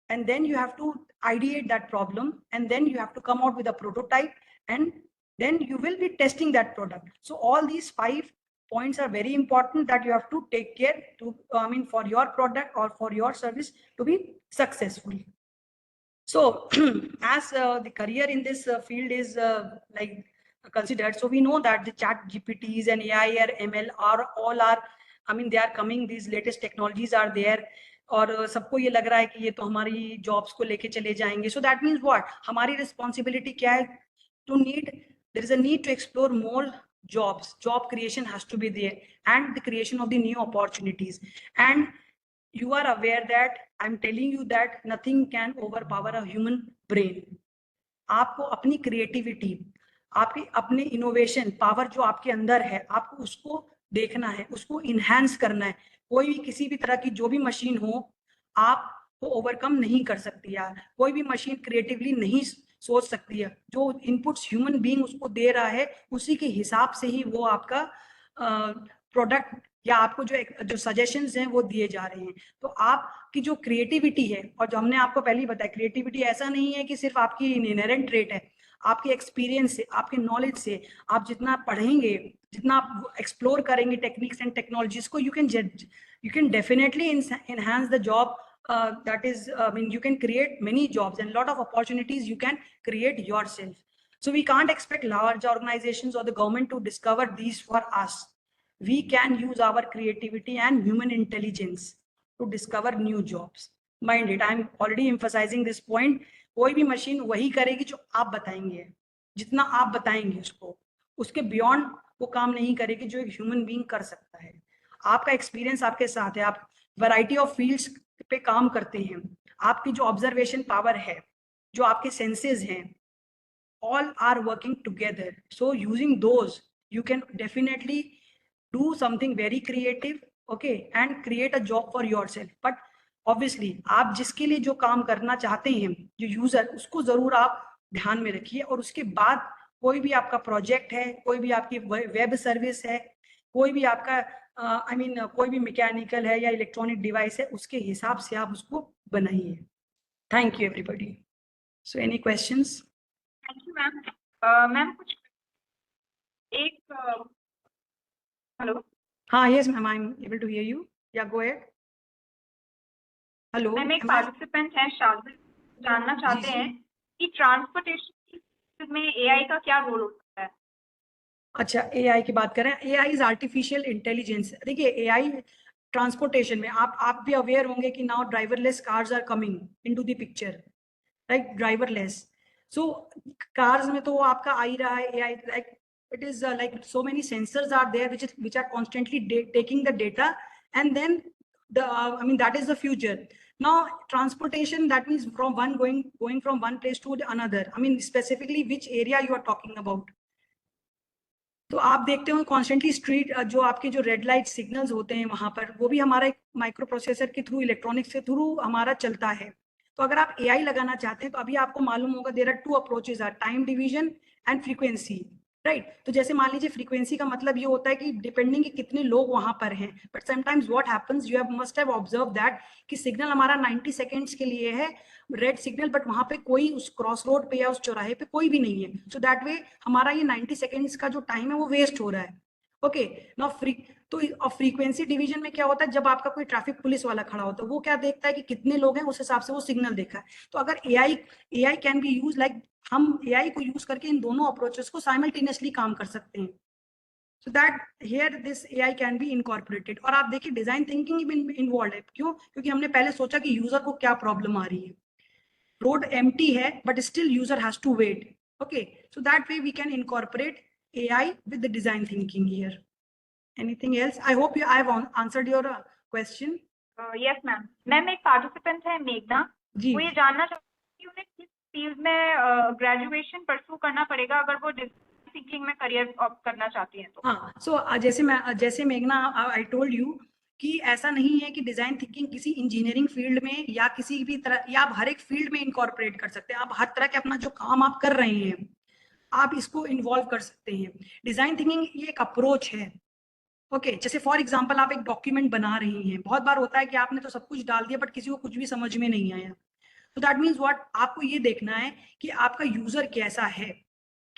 and then you have to ideate that problem, and then you have to come out with a prototype, and then you will be testing that product. So all these 5 points are very important that you have to take care to, for your product or for your service to be successful. So as the career in this field is like considered, so we know that the chat GPTs and AI or ML are all are, they are coming, these latest technologies are there, और सबको ये लग रहा है कि ये तो हमारी जॉब्स को लेके चले जाएंगे. So that means what? हमारी रिस्पॉन्सिबिलिटी क्या है? To need, there is a need to explore more jobs. Job creation has to be there, and the creation of the new opportunities. And you are aware that I'm telling you that nothing can overpower a human brain. आपको अपनी creativity, आपके अपने innovation power जो आपके अंदर है, आपको उसको देखना है, उसको इनहैंस करना है. कोई भी किसी भी तरह की जो भी मशीन हो, आपको ओवरकम नहीं कर सकती यार. कोई भी मशीन क्रिएटिवली नहीं सोच सकती है. जो इनपुट्स ह्यूमन बीइंग उसको दे रहा है, उसी के हिसाब से ही वो आपका प्रोडक्ट या आपको जो सजेशंस हैं वो दिए जा रहे हैं. तो आपकी जो क्रिएटिविटी है, और जो हमने आपको पहले ही बताया, क्रिएटिविटी ऐसा नहीं है कि सिर्फ आपकी इनहेरेंट ट्रेट है. आपके एक्सपीरियंस से, आपके नॉलेज से, आप जितना पढ़ेंगे, जितना आप एक्सप्लोर करेंगे टेक्निक्स एंड टेक्नोलॉजीज को, you can definitely enhance the job. That is, you can create many jobs and a lot of opportunities you can create yourself. So we can't expect large organizations or the government to discover these for us. We can use our creativity and human intelligence to discover new jobs. Mind it, I'm already emphasizing this point. कोई भी machine वही करेगी जो आप बताएंगे, जितना आप बताएंगे उसको, उसके बियॉन्ड वो काम नहीं करेगी जो एक ह्यूमन बीइंग कर सकता है. आपका एक्सपीरियंस आपके साथ है, आप वैरायटी ऑफ फील्ड्स पे काम करते हैं, आपकी जो ऑब्जर्वेशन पावर है, जो आपके सेंसेस हैं, all are working together. So using those, you can definitely do something very creative, okay, and create a job for yourself. But obviously आप जिसके लिए जो काम करना चाहते हैं, जो यूजर, उसको जरूर आप ध्यान में रखिए. और उसके बाद कोई भी आपका प्रोजेक्ट है, कोई भी आपकी वेब सर्विस है, कोई भी आपका कोई भी मैकेनिकल है या इलेक्ट्रॉनिक डिवाइस है, उसके हिसाब से आप उसको बनाइए. Thank you everybody. So any questions? Thank you ma'am. Ma'am कुछ एक हेलो. हाँ, yes ma'am, I am able to hear you. Yeah go ahead. Hello ma'am, एक पार्टिसिपेंट है शाजिद, जानना चाहते हैं कि ट्रांसपोर्टेशन में एआई का क्या रोल होता है. अच्छा, एआई की बात करें. AI is artificial intelligence. देखिए, एआई ट्रांसपोर्टेशन में आप भी अवेयर होंगे कि now driverless cars are coming into the picture, right? Driverless. So cars में तो आपका आ ही रहा है AI. Like it is like so many sensors are there which are constantly taking the data, and then the that is the future. Now transportation, that means from one going from one place to the another. Specifically which area you are talking about? तो आप देखते हो constantly street जो आपके जो red light signals होते हैं वहां पर, वो भी हमारा एक माइक्रो प्रोसेसर के थ्रू, इलेक्ट्रॉनिक्स के थ्रू हमारा चलता है. तो अगर आप एआई लगाना चाहते हैं तो अभी आपको मालूम होगा there are 2 approaches are time division and frequency, right? तो जैसे मान लीजिए फ्रीक्वेंसी का मतलब ये होता है कि डिपेंडिंग कि कितने लोग वहां पर हैं. But sometimes what happens, you must have observe that कि सिग्नल हमारा 90 सेकेंड्स के लिए है, रेड सिग्नल, बट वहां पे कोई उस क्रॉस रोड पे या उस चौराहे पे कोई भी नहीं है. सो दैट वे हमारा ये 90 सेकेंड्स का जो टाइम है वो वेस्ट हो रहा है. ओके, नाउ फ्रीक्वेंसी डिवीजन में क्या होता है, जब आपका कोई ट्रैफिक पुलिस वाला खड़ा होता है, वो क्या देखता है कि कितने लोग हैं, उस हिसाब से वो सिग्नल देखा है. तो अगर AI can be use, like हम एआई को यूज करके इन दोनों अप्रोचेस को साइमल्टेनियसली काम कर सकते हैं. So that here this AI can be incorporated. और आप देखिए डिजाइन थिंकिंग भी इन्वॉल्व है. क्यों? क्योंकि हमने पहले सोचा कि यूजर को क्या प्रॉब्लम आ रही है. रोड एम्प्टी है but still user has to wait. Okay, so that way we can incorporate AI with the design thinking here. Anything else? I hope I have answered your question. Yes ma'am. Ma'am, एक participant है मेघना, वो ये जानना चाहती है कि उन्हें किस फील्ड में ग्रेजुएशन परस्यू करना पड़ेगा अगर वो डिजाइन थिंकिंग में करियर ऑप्ट करना चाहती हैं तो? हाँ, सो जैसे मेघना, आई टोल्ड यू कि ऐसा नहीं है कि डिजाइन थिंकिंग किसी इंजीनियरिंग फील्ड में या किसी भी तरह, या आप हर एक फील्ड में इनकॉर्पोरेट कर सकते हैं। आप हर तरह के अपना जो काम आप कर रहे हैं आप इसको इन्वॉल्व कर सकते हैं। डिजाइन थिंकिंग ये एक अप्रोच है। ओके, जैसे फॉर एग्जांपल आप एक डॉक्यूमेंट बना रही हैं, बहुत बार होता है कि आपने तो सब कुछ डाल दिया बट किसी को कुछ भी समझ में नहीं आया। तो दैट मीन्स व्हाट, आपको ये देखना है कि आपका यूजर कैसा है,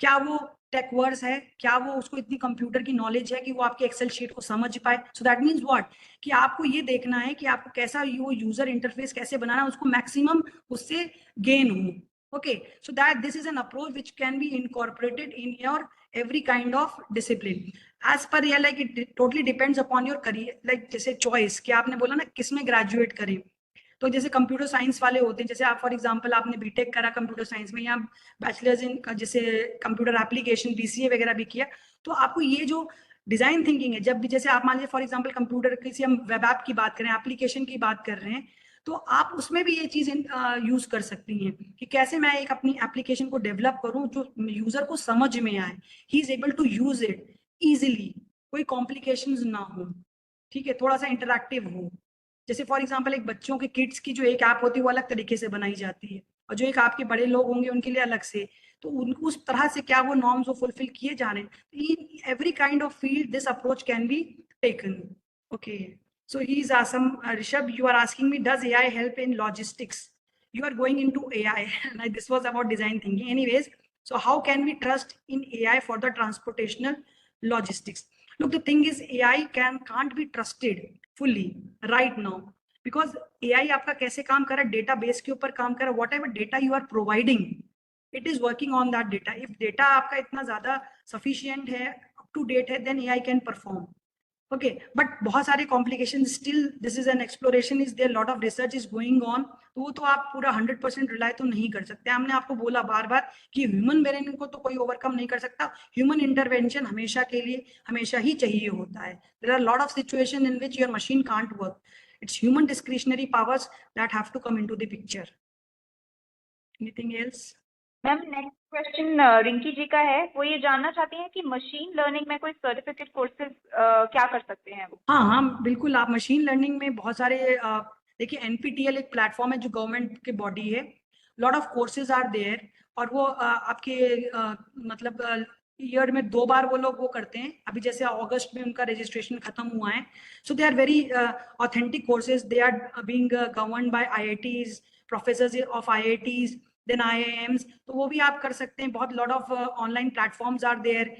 क्या वो टेक वर्स है, क्या वो उसको इतनी कंप्यूटर की नॉलेज है कि वो आपके एक्सेल शीट को समझ पाए। सो दैट मीन्स व्हाट, कि आपको ये देखना है कि आपको कैसा वो यूजर इंटरफेस कैसे बनाना है, उसको मैक्सिमम उससे गेन हो। Okay, so that this is an approach which can be incorporated in your every kind of discipline as per ये, like it totally depends upon your career, like जैसे choice कि आपने बोला ना किस में ग्रेजुएट करें। तो जैसे कंप्यूटर साइंस वाले होते हैं, जैसे आप फॉर एग्जांपल आपने बीटेक करा कंप्यूटर साइंस में, या बैचलर्स इन जैसे कंप्यूटर एप्लीकेशन बीसीए वगैरह भी किया, तो आपको ये जो डिजाइन थिंकिंग है, जब भी जैसे आप मान लीजिए फॉर एग्जांपल कंप्यूटर किसी हम वेब ऐप की बात करें, एप्लीकेशन की बात कर रहे हैं, तो आप उसमें भी ये चीज यूज कर सकती हैं कि कैसे मैं एक अपनी एप्लीकेशन को डेवलप करूं जो यूजर को समझ में आए, he is able to use it easily, कोई कॉम्प्लिकेशंस ना हो, ठीक है, थोड़ा सा इंटरैक्टिव हो। जैसे फॉर एग्जांपल एक बच्चों के किड्स की जो एक ऐप होती है वो अलग तरीके से बनाई जाती है, और जो एक आपके बड़े लोग होंगे उनके लिए अलग से, तो उनको उस तरह से क्या वो नॉर्म्स वो फुलफिल किए जा रहे हैं। In every kind of field this approach can be taken. Okay, so he's some Rishabh, you are asking me, does AI help in logistics? You are going into AI and this was about design thinking anyways. So how can we trust in AI for the transportational logistics? Look, the thing is AI can't be trusted fully right now, because AI आपका कैसे काम कर रहा है, database के ऊपर काम कर रहा है, whatever data you are providing it is working on that data. If data आपका इतना ज्यादा सफिशियंट है, अप टू डेट है, then AI can perform. Okay, but बहुत सारे complication still, this is an exploration, is there, lot of research is going on, तो वो तो आप पूरा 100% रिलाई तो नहीं कर सकते। हमने आपको बोला बार बार कि ह्यूमन ब्रेन को तो कोई ओवरकम नहीं कर सकता, ह्यूमन इंटरवेंशन हमेशा के लिए हमेशा ही चाहिए होता है। There are lot of situation in which your machine can't work, it's human discretionary powers that have to come into the picture. Anything else? Ma'am next question Rinki ji का है, वो ये जानना चाहती हैं कि मशीन लर्निंग में कोई सर्टिफिकेट कोर्सेज क्या कर सकते हैं वो? हाँ हाँ बिल्कुल, आप मशीन लर्निंग में बहुत सारे देखिए एनपीटीएल एक प्लेटफॉर्म है जो गवर्नमेंट के बॉडी है, lot of courses are there, और वो आपके मतलब ईयर में 2 बार वो लोग वो करते हैं। अभी जैसे अगस्त में उनका रजिस्ट्रेशन खत्म हुआ है, so they are very authentic courses, they are being governed by IITs, professors of IITs, then IIMs, तो वो भी आप कर सकते हैं। बहुत lot of online platforms are there,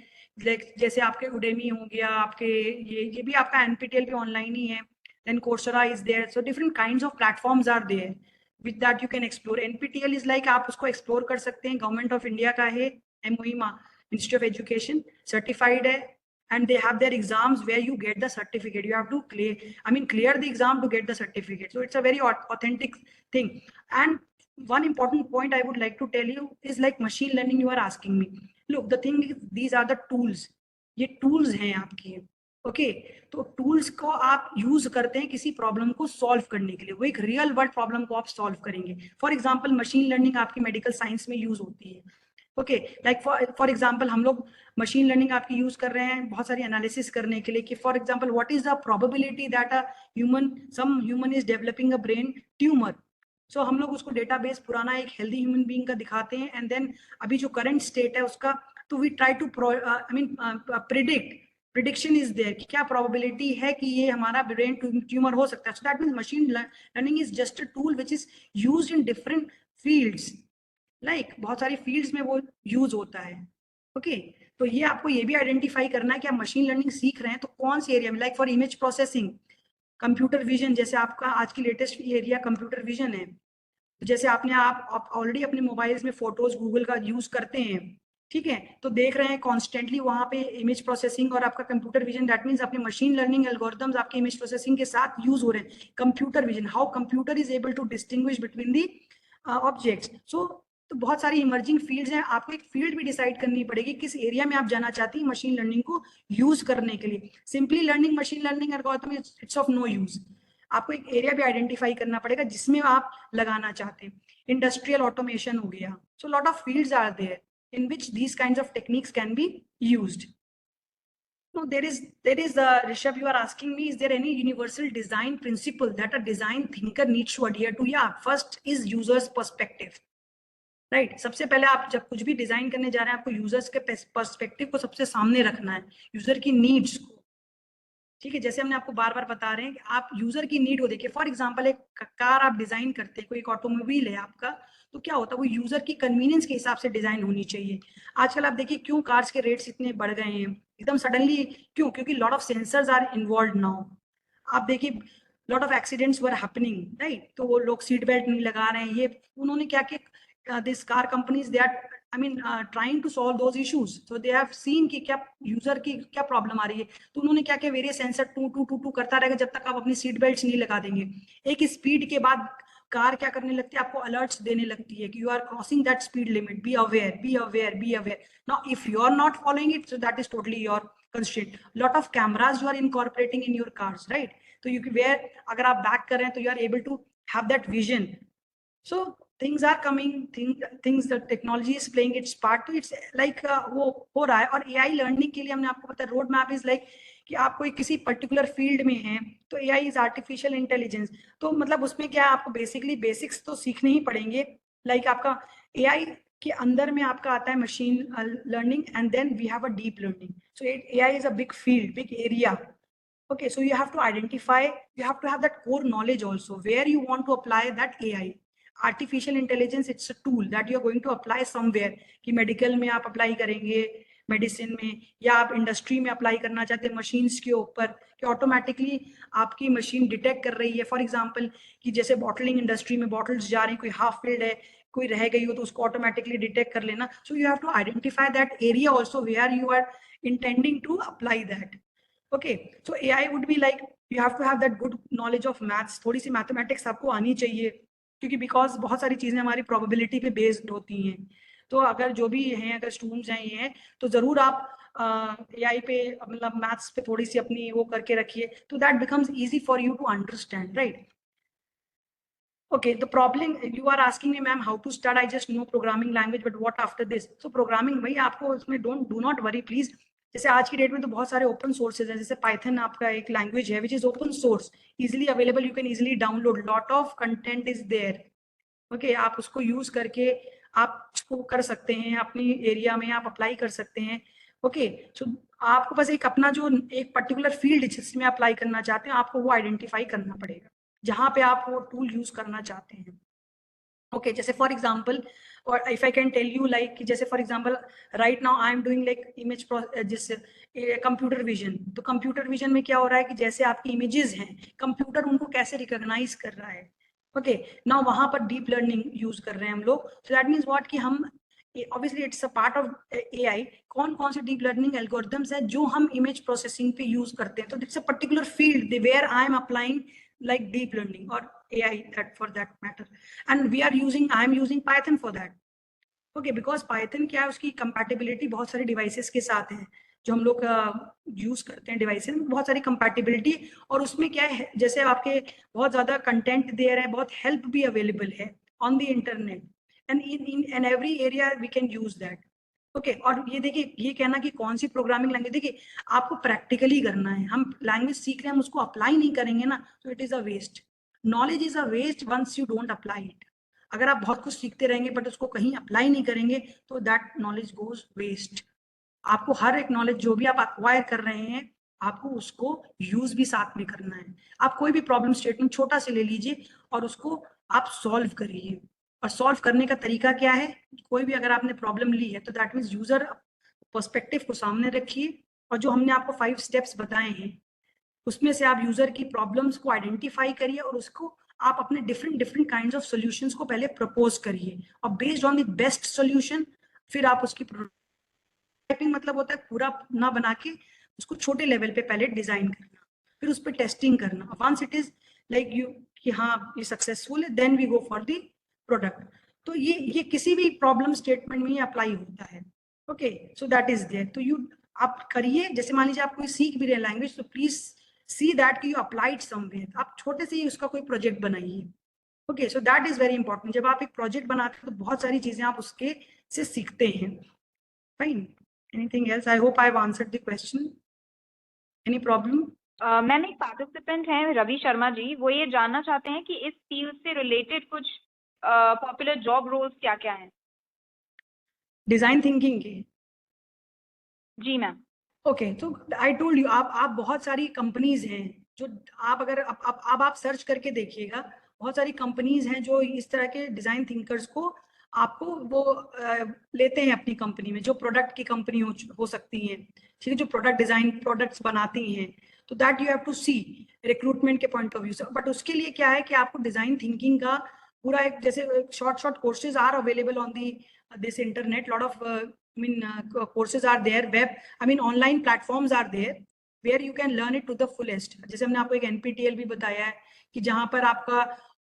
जैसे आपके उडेमी हो गया, आपके ये भी आपका एनपीटीएल भी ऑनलाइन ही है, then Coursera is there, so different kinds of platforms are there with that you can explore. NPTEL is like आप उसको एक्सप्लोर कर सकते हैं, गवर्नमेंट ऑफ इंडिया का है, एमओईमा मिनिस्ट्री ऑफ एजुकेशन सर्टिफाइड है, and they have their exams where you get the certificate. You have to clear the exam to get the certificate, so it's a very authentic thing. And one important point I would like to tell you is like machine learning you are asking me. Look, the thing is these are the tools, ये tools हैं आपकी। Okay, तो tools को आप use करते हैं किसी problem को सॉल्व करने के लिए, वो एक रियल वर्ल्ड प्रॉब्लम को आप सॉल्व करेंगे। फॉर एग्जांपल मशीन लर्निंग आपकी मेडिकल साइंस में यूज होती है। ओके, लाइक फॉर एग्जांपल हम लोग मशीन लर्निंग आपकी यूज कर रहे हैं बहुत सारी एनालिसिस करने के लिए कि for example what is the probability that some human is developing a brain tumour. So हम लोग उसको डेटाबेस पुराना एक हेल्दी ह्यूमन बीइंग का दिखाते हैं, एंड देन अभी जो करंट स्टेट है उसका, तो we try to prediction is there कि क्या प्रोबेबिलिटी है कि ये हमारा ब्रेन ट्यूमर हो सकता है। So that means machine learning is just a tool which is used in different fields, like बहुत सारी फील्ड्स में वो यूज होता है। ओके, तो ये आपको ये भी आइडेंटिफाई करना है कि आप मशीन लर्निंग सीख रहे हैं तो कौन सी एरिया में, like for image processing, computer vision, जैसे आपका आज की लेटेस्ट एरिया कंप्यूटर विजन है, तो जैसे आप ऑलरेडी अपने मोबाइल्स में फोटोज गूगल का यूज करते हैं, ठीक है, तो देख रहे हैं कॉन्स्टेंटली वहां पे इमेज प्रोसेसिंग और आपका कंप्यूटर विजन, दैट मीन्स आपके मशीन लर्निंग एल्गोरिथम्स आपके इमेज प्रोसेसिंग के साथ यूज हो रहे हैं। Computer vision, how computer is able to distinguish between the objects. So तो बहुत सारी इमर्जिंग फील्ड्स हैं, आपको एक फील्ड भी डिसाइड करनी पड़ेगी किस एरिया में आप जाना चाहती हैं मशीन लर्निंग को यूज करने के लिए। Simply learning machine learning algorithm it's of no use, आपको एक एरिया भी आइडेंटिफाई करना पड़ेगा जिसमें आप लगाना चाहते हैं। इंडस्ट्रियल ऑटोमेशन हो गया, so lot of fields are there, in which these kinds of techniques can be used. No, there is Rishabh, you are asking me, is there any universal design principle that a design thinker needs to adhere to? Yeah, first is user's perspective. Right सबसे पहले आप जब कुछ भी design करने जा रहे हैं आपको यूजर्स के पर्सपेक्टिव को सबसे सामने रखना है, यूजर की नीड्स को, ठीक है। जैसे हमने आपको बार बार बता रहे हैं कि आप यूजर की नीड को देखिए। फॉर एग्जांपल एक कार आप डिजाइन करते हैं, कोई एक ऑटोमोबाइल है आपका, तो क्या होता है वो यूजर की कन्वीनियंस के हिसाब से डिजाइन होनी चाहिए। आजकल आप देखिए क्यों कार्स के रेट्स इतने बढ़ गए हैं एकदम सडनली, क्यों? क्योंकि lot of sensors are involve now. आप देखिए lot of accidents were happening, right? तो वो लोग सीट बेल्ट नहीं लगा रहे हैं, ये उन्होंने क्या किया, this car companies they are trying to solve those issues, so they have seen कि क्या यूजर की क्या प्रॉब्लम आ रही है, तो उन्होंने क्या किया, various sensor to to to to करता रहेगा जब तक आप अपनी सीट बेल्ट नहीं लगा देंगे। एक स्पीड के बाद कार क्या करने लगती है, आपको अलर्ट्स देने लगती है कि you are crossing that speed limit, be aware be aware be aware. Now if you are not following it, so that is totally your constraint. Lot of cameras you are incorporating in your cars, right? तो you where अगर आप back कर रहे हैं तो you are able to have that vision. So things are coming, things the technology is playing its part, तो it's like वो हो रहा है। और AI लर्निंग के लिए हमने आपको पता है रोड मैप इज लाइक कि आप कोई किसी पर्टिकुलर फील्ड में हैं तो AI इज आर्टिफिशियल इंटेलिजेंस, तो मतलब उसमें क्या आपको बेसिकली बेसिक्स तो सीखने ही पड़ेंगे। लाइक आपका AI के अंदर में आपका आता है machine learning and then we have a deep learning. So AI is a big field, big area. Okay, so you have to identify, you have to have that core knowledge also where you want to apply that AI. Artificial intelligence it's a tool that you are going to apply somewhere, कि medical में आप apply करेंगे, medicine में, या आप industry में apply करना चाहते हैं मशीन्स के ऊपर, कि ऑटोमेटिकली आपकी मशीन डिटेक्ट कर रही है। फॉर एग्जांपल कि जैसे बॉटलिंग इंडस्ट्री में बॉटल्स जा रही हैं, कोई हाफ फिल्ड है, कोई रह गई हो तो उसको ऑटोमेटिकली डिटेक्ट कर लेना। So you have to identify that area also where you are intending to apply that. Okay, so AI would be like you have to have that good knowledge of maths, थोड़ी सी mathematics आपको आनी चाहिए, क्योंकि because बहुत सारी चीजें हमारी प्रोबेबिलिटी पे बेस्ड होती हैं। तो अगर जो भी हैं, अगर स्टूडेंट्स हैं ये हैं, तो जरूर आप AI पे मतलब मैथ्स पे थोड़ी सी अपनी वो करके रखिए, तो that becomes easy for you to understand, right? Okay, the problem you are asking me, ma'am, how to start? I just know programming language, but what after this? So programming भाई आपको उसमें do not worry please। जैसे आज की date में तो बहुत सारे ओपन सोर्सेज हैं, जैसे पाइथन आपका एक लैंग्वेज है which is open source, easily available, you can easily download, lot of content is there. Okay, आप उसको यूज करके आप उसको कर सकते हैं, अपनी एरिया में आप अप्लाई कर सकते हैं। ओके, सो आपको बस एक अपना जो एक पर्टिकुलर फील्ड जिसमें अप्लाई करना चाहते हैं आपको वो आइडेंटिफाई करना पड़ेगा जहां पे आप वो टूल यूज करना चाहते हैं। ओके, जैसे फॉर एग्जांपल, और if I can tell you like, जैसे for example right now I am doing like image जिससे कंप्यूटर विजन, तो कंप्यूटर विजन में क्या हो रहा है कि जैसे आपकी इमेजेस हैं, कंप्यूटर उनको कैसे रिकॉग्नाइज कर रहा है। ओके, नाउ वहां पर डीप लर्निंग यूज कर रहे हैं हम लोग। सो दैट मीन्स व्हाट कि हम obviously it's a part of AI, कौन कौन से डीप लर्निंग एल्गोरिथम्स हैं जो हम इमेज प्रोसेसिंग पे यूज करते हैं। तो it's a particular field where I am applying like deep learning or AI that for that matter, and we are using, I am using Python for that. Okay, because Python क्या है, उसकी compatibility बहुत सारे devices के साथ है, जो हम लोग यूज करते हैं डिवाइसेस में बहुत सारी कंपैटिबिलिटी, और उसमें क्या है जैसे आपके बहुत ज्यादा कंटेंट दे रहे हैं, बहुत हेल्प भी अवेलेबल है on the internet, and in every area we can use that. Okay, और ये देखिए, ये कहना कि कौन सी प्रोग्रामिंग लैंग्वेज, देखिए आपको प्रैक्टिकली करना है। हम लैंग्वेज सीख रहे हैं, हम उसको अप्लाई नहीं करेंगे ना, तो it is a waste. Knowledge is a waste once you don't apply it. अगर आप बहुत कुछ सीखते रहेंगे बट उसको कहीं अप्लाई नहीं करेंगे तो दैट नॉलेज गोज वेस्ट। आपको हर एक नॉलेज जो भी आप अक्वायर कर रहे हैं आपको उसको यूज भी साथ में करना है। आप कोई भी प्रॉब्लम स्टेटमेंट छोटा से ले लीजिए और उसको आप सॉल्व करिए। और सॉल्व करने का तरीका क्या है, कोई भी अगर आपने प्रॉब्लम ली है तो दैट मीन्स यूजर पर्सपेक्टिव को सामने रखिए, और जो हमने आपको 5 स्टेप्स बताए हैं उसमें से आप यूजर की प्रॉब्लम्स को आइडेंटिफाई करिए और उसको आप अपने डिफरेंट काइंड्स ऑफ सॉल्यूशंस को पहले प्रपोज करिए, और based on the best solution फिर आप उसकी प्रोटोटाइपिंग, मतलब होता है पूरा ना बना के उसको छोटे लेवल पे पहले डिजाइन करना, फिर उस पर टेस्टिंग करना। Once it is like you कि हाँ ये सक्सेसफुल है, then we go for the product. तो ये किसी भी प्रॉब्लम स्टेटमेंट में अप्लाई होता है। Okay, so that is there. तो यू आप करिए, जैसे मान लीजिए आप कोई सीख भी रहे लैंग्वेज, तो प्लीज सी दैट कि यू अप्लाइड समवेयर, आप छोटे से ही उसका कोई प्रोजेक्ट बनाइए। Okay, so that is very important. जब आप एक प्रोजेक्ट बनाते हैं तो बहुत सारी चीजें आप उसके से सीखते हैं। Fine. Anything else? I hope I've answered the question. Any problem? Ma'am एक पार्टिसिपेंट हैं रवि शर्मा जी, वो ये जानना चाहते हैं कि इस फील्ड से रिलेटेड कुछ पॉपुलर जॉब रोल्स क्या क्या हैं। डिजाइन थिंकिंग के? जी मैम। ओके, तो आई टोल्ड यू, आप बहुत सारी कंपनीज हैं जो आप अगर अब आप सर्च करके देखिएगा, बहुत सारी कंपनीज हैं जो इस तरह के डिजाइन थिंकर्स को आपको वो लेते हैं अपनी कंपनी में, जो प्रोडक्ट की कंपनी हो सकती है, ठीक है, जो प्रोडक्ट डिजाइन प्रोडक्ट्स बनाती हैं। तो that you have to see recruitment के पॉइंट ऑफ व्यू से। बट उसके लिए क्या है कि आपको डिजाइन थिंकिंग का पूरा एक, जैसे short courses are available on the this internet, lot of courses are there, online platforms are there where you can learn it to the fullest। जैसे हमने आपको एक NPTEL भी बताया है कि जहां पर आपका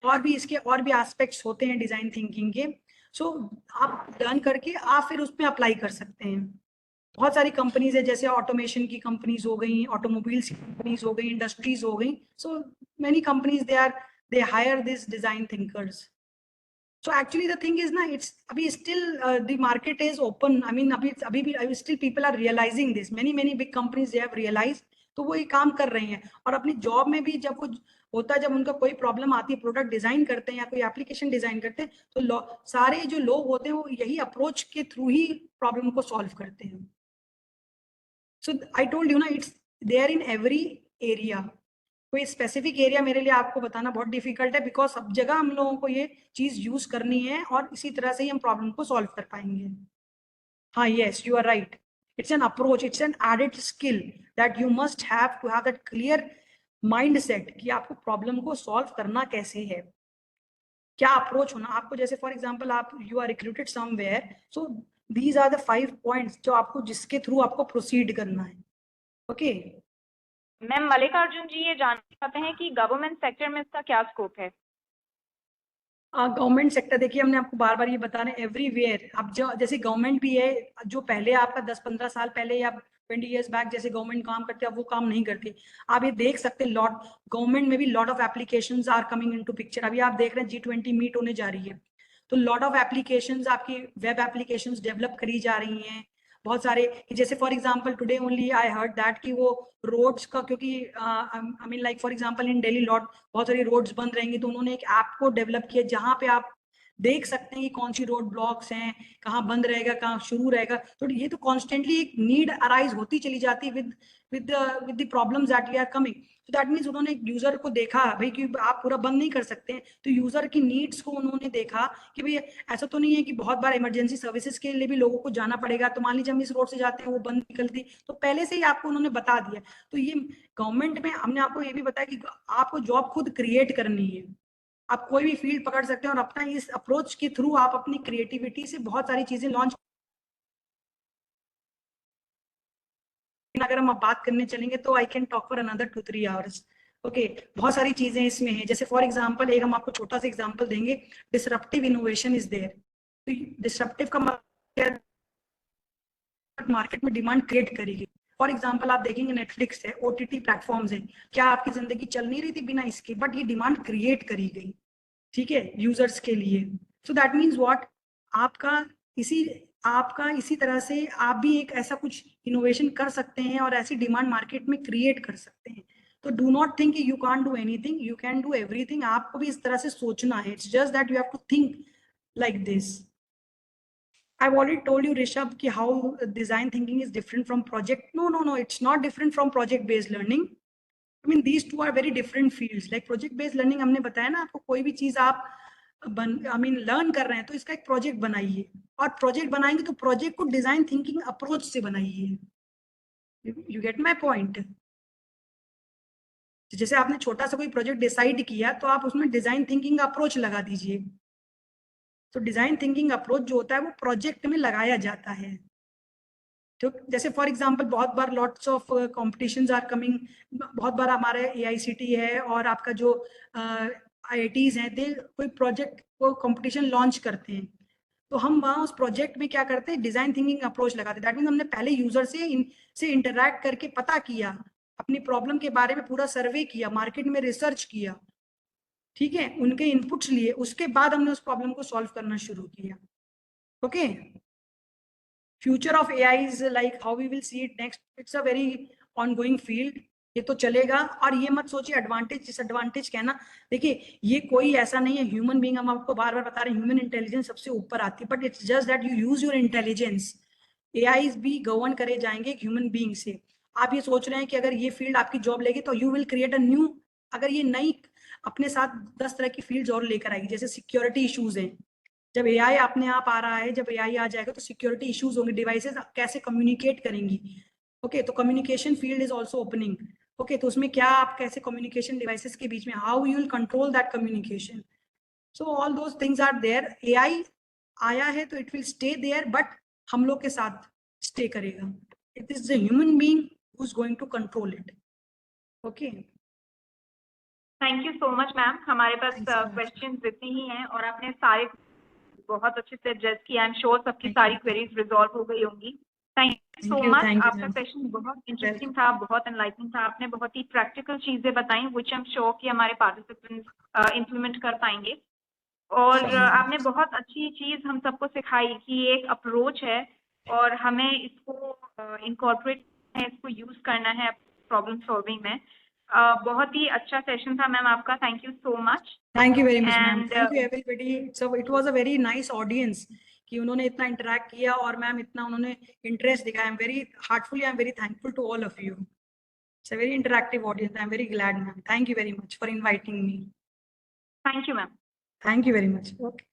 और भी इसके और भी एस्पेक्ट्स होते हैं डिजाइन थिंकिंग के। सो आप लर्न करके आप फिर उस पर अप्लाई कर सकते हैं। बहुत सारी कंपनीज है, जैसे ऑटोमेशन की कंपनीज हो गई, ऑटोमोबाइल्स की कंपनीज हो गई, इंडस्ट्रीज हो गई। So many companies they hire this design thinkers. So actually the thing is na, it's abhi still the market is open. I mean abhi bhi still people are realizing this. Many big companies they have realized, तो वो ये काम कर रहे हैं। और अपनी job में भी जब वो होता है, जब उनका कोई प्रॉब्लम आती है, प्रोडक्ट डिजाइन करते हैं या कोई एप्लीकेशन डिजाइन करते हैं, तो सारे जो लोग होते हैं वो यही अप्रोच के थ्रू ही प्रॉब्लम को सॉल्व करते हैं। सो आई टोल्ड यू ना, it's there in every area. कोई स्पेसिफिक एरिया मेरे लिए आपको बताना बहुत डिफिकल्ट है, बिकॉज सब जगह हम लोगों को ये चीज यूज करनी है और इसी तरह से ही हम प्रॉब्लम को सॉल्व कर पाएंगे। हाँ, yes, you are right. It's an approach, it's an added skill that you must have to have that clear mindset कि आपको प्रॉब्लम को सॉल्व करना कैसे है, क्या अप्रोच होना आपको। जैसे फॉर एग्जाम्पल आप you are recruited somewhere, so these are the 5 points जो आपको, जिसके थ्रू आपको प्रोसीड करना है। ओके मैम मल्लिकार्जुन जी ये जानना चाहते हैं कि गवर्नमेंट सेक्टर में इसका क्या स्कोप है। गवर्नमेंट सेक्टर, देखिए हमने आपको बार बार ये बता रहे हैं, एवरीवेयर। अब जो जैसे गवर्नमेंट भी है, जो पहले आपका 10-15 साल पहले या 20 ईयर्स बैक जैसे गवर्नमेंट काम करते हैं, अब वो काम नहीं करती। आप ये देख सकते हैं, लॉट गवर्नमेंट में भी lot of applications are coming into picture. अभी आप देख रहे हैं G20 मीट होने जा रही है, तो लॉट ऑफ एप्लीकेशंस, आपकी वेब एप्लीकेशंस डेवलप करी जा रही हैं बहुत सारे। जैसे for example today only I heard that कि वो रोड्स का, क्योंकि I mean like for example in Delhi lot बहुत सारी रोड्स बंद रहेंगी, तो उन्होंने एक ऐप को डेवलप किया जहां पे आप देख सकते हैं कि कौन सी रोड ब्लॉक्स हैं, कहाँ बंद रहेगा, कहाँ शुरू रहेगा। तो ये तो कॉन्स्टेंटली एक नीड अराइज होती चली जाती है with the problems that we are coming. So that means उन्होंने एक यूजर को देखा भाई कि आप पूरा बंद नहीं कर सकते हैं, तो यूजर की नीड्स को उन्होंने देखा कि भाई ऐसा तो नहीं है कि बहुत बार इमरजेंसी सर्विसेज के लिए भी लोगों को जाना पड़ेगा, तो मान लीजिए हम इस रोड से जाते हैं वो बंद निकलती, तो पहले से ही आपको उन्होंने बता दिया। तो ये गवर्नमेंट में हमने आपको ये भी बताया कि आपको जॉब खुद क्रिएट करनी है। आप कोई भी फील्ड पकड़ सकते हैं और अपना इस अप्रोच के थ्रू आप अपनी क्रिएटिविटी से बहुत सारी चीजें लॉन्च। अगर हम अब बात करने चलेंगे तो I can talk for another 2-3 hours. Okay, बहुत सारी चीजें इसमें हैं। जैसे फॉर एग्जांपल एक हम आपको छोटा सा एग्जांपल देंगे, डिसरप्टिव इनोवेशन इज देयर। तो डिसरप्टिव का मतलब मार्केट में डिमांड क्रिएट करेगी। फॉर एग्जांपल आप देखेंगे नेटफ्लिक्स है, OTT प्लेटफॉर्म्स है, क्या आपकी जिंदगी चल नहीं रही थी बिना इसके, बट ये डिमांड क्रिएट करी गई, ठीक है, यूजर्स के लिए। सो दैट मीन्स व्हाट, आपका इसी आपका इसी तरह से आप भी एक ऐसा कुछ इनोवेशन कर सकते हैं और ऐसी डिमांड मार्केट में क्रिएट कर सकते हैं। तो do not think you can't do anything, you can do everything. आपको भी इस तरह से सोचना है, it's just that you have to think like this. I've already told you, Rishabh, ki how design thinking is different from project. No, it's not different from project-based learning. I mean, these two are very different fields. Like project-based learning, हमने बताया ना आपको, कोई भी चीज आप learn कर रहे हैं तो इसका एक प्रोजेक्ट बनाइए, और प्रोजेक्ट बनाएंगे तो प्रोजेक्ट को डिजाइन थिंकिंग अप्रोच से बनाइए। You get my point. जैसे आपने छोटा सा कोई प्रोजेक्ट डिसाइड किया, तो आप उसमें डिजाइन थिंकिंग अप्रोच लगा दीजिए। तो डिजाइन थिंकिंग अप्रोच जो होता है वो प्रोजेक्ट में लगाया जाता है। तो जैसे फॉर एग्जांपल बहुत बार lots of competitions are coming, बहुत बार हमारे AICT है और आपका जो IITs हैं, दे कोई प्रोजेक्ट को कंपटीशन लॉन्च करते हैं, तो हम वहाँ उस प्रोजेक्ट में क्या करते हैं, डिजाइन थिंकिंग अप्रोच लगाते हैं। दैट मीन हमने पहले यूजर से इंटरैक्ट करके पता किया, अपनी प्रॉब्लम के बारे में पूरा सर्वे किया, मार्केट में रिसर्च किया, ठीक है, उनके इनपुट्स लिए, उसके बाद हमने उस प्रॉब्लम को सॉल्व करना शुरू किया। Okay future of AI is like how we will see it next. It's a very ongoing field. ये तो चलेगा, और ये मत सोचिए एडवांटेज डिसएडवांटेज कहना। देखिए ये कोई ऐसा नहीं है, ह्यूमन बीइंग, हम आपको बार बार बता रहे हैं ह्यूमन इंटेलिजेंस सबसे ऊपर आती है, but it's just that you use your intelligence. AI भी गवर्न करे जाएंगे ह्यूमन बीइंग से। आप ये सोच रहे हैं कि अगर ये फील्ड आपकी जॉब लेगी तो you will create a new, अगर ये नई अपने साथ 10 तरह की फील्ड्स और लेकर आएगी। जैसे सिक्योरिटी इश्यूज हैं, जब एआई अपने आप आ रहा है, जब एआई आ जाएगा तो सिक्योरिटी इश्यूज होंगे, डिवाइसेस कैसे कम्युनिकेट करेंगी। ओके, तो communication field is also opening. Okay, तो उसमें क्या आप कैसे कम्युनिकेशन डिवाइसेस के बीच में, how you will control that communication. So all those things are there. AI आया है तो it will stay there, but हम लोग के साथ स्टे करेगा। It is the human being who is going to control it. Okay, thank you so much ma'am. हमारे पास Thanks so much. क्वेश्चंस इतने ही हैं और आपने सारे बहुत अच्छे से एड्रेस किया। आई एम श्योर सबकी Thank सारी you. क्वेरीज रिजॉल्व हो गई होंगी। Thank you so much. Thank you, आपका ma'am. सेशन बहुत इंटरेस्टिंग Welcome. था, बहुत एनलाइटनिंग था। आपने बहुत ही प्रैक्टिकल चीजें बताई विच आई एम श्योर कि हमारे पार्टिसिपेंट्स इम्प्लीमेंट कर पाएंगे। और Sure. आपने बहुत अच्छी चीज हम सबको सिखाई कि ये एक अप्रोच है और हमें इसको इनकॉर्पोरेट है, इसको यूज करना है प्रॉब्लम सॉल्विंग में। बहुत ही अच्छा सेशन था मैम आपका। Thank you so much. Thank you very much, ma'am. And, Thank you everybody. So it was a very nice audience कि उन्होंने इतना interact किया और मैम इतना उन्होंने interest दिखाया। I'm very heartfully, I'm very thankful to all of you. It's a very interactive audience. I'm very glad, ma'am. Thank you very much for inviting me. thank you ma'am. Thank you very much. Okay.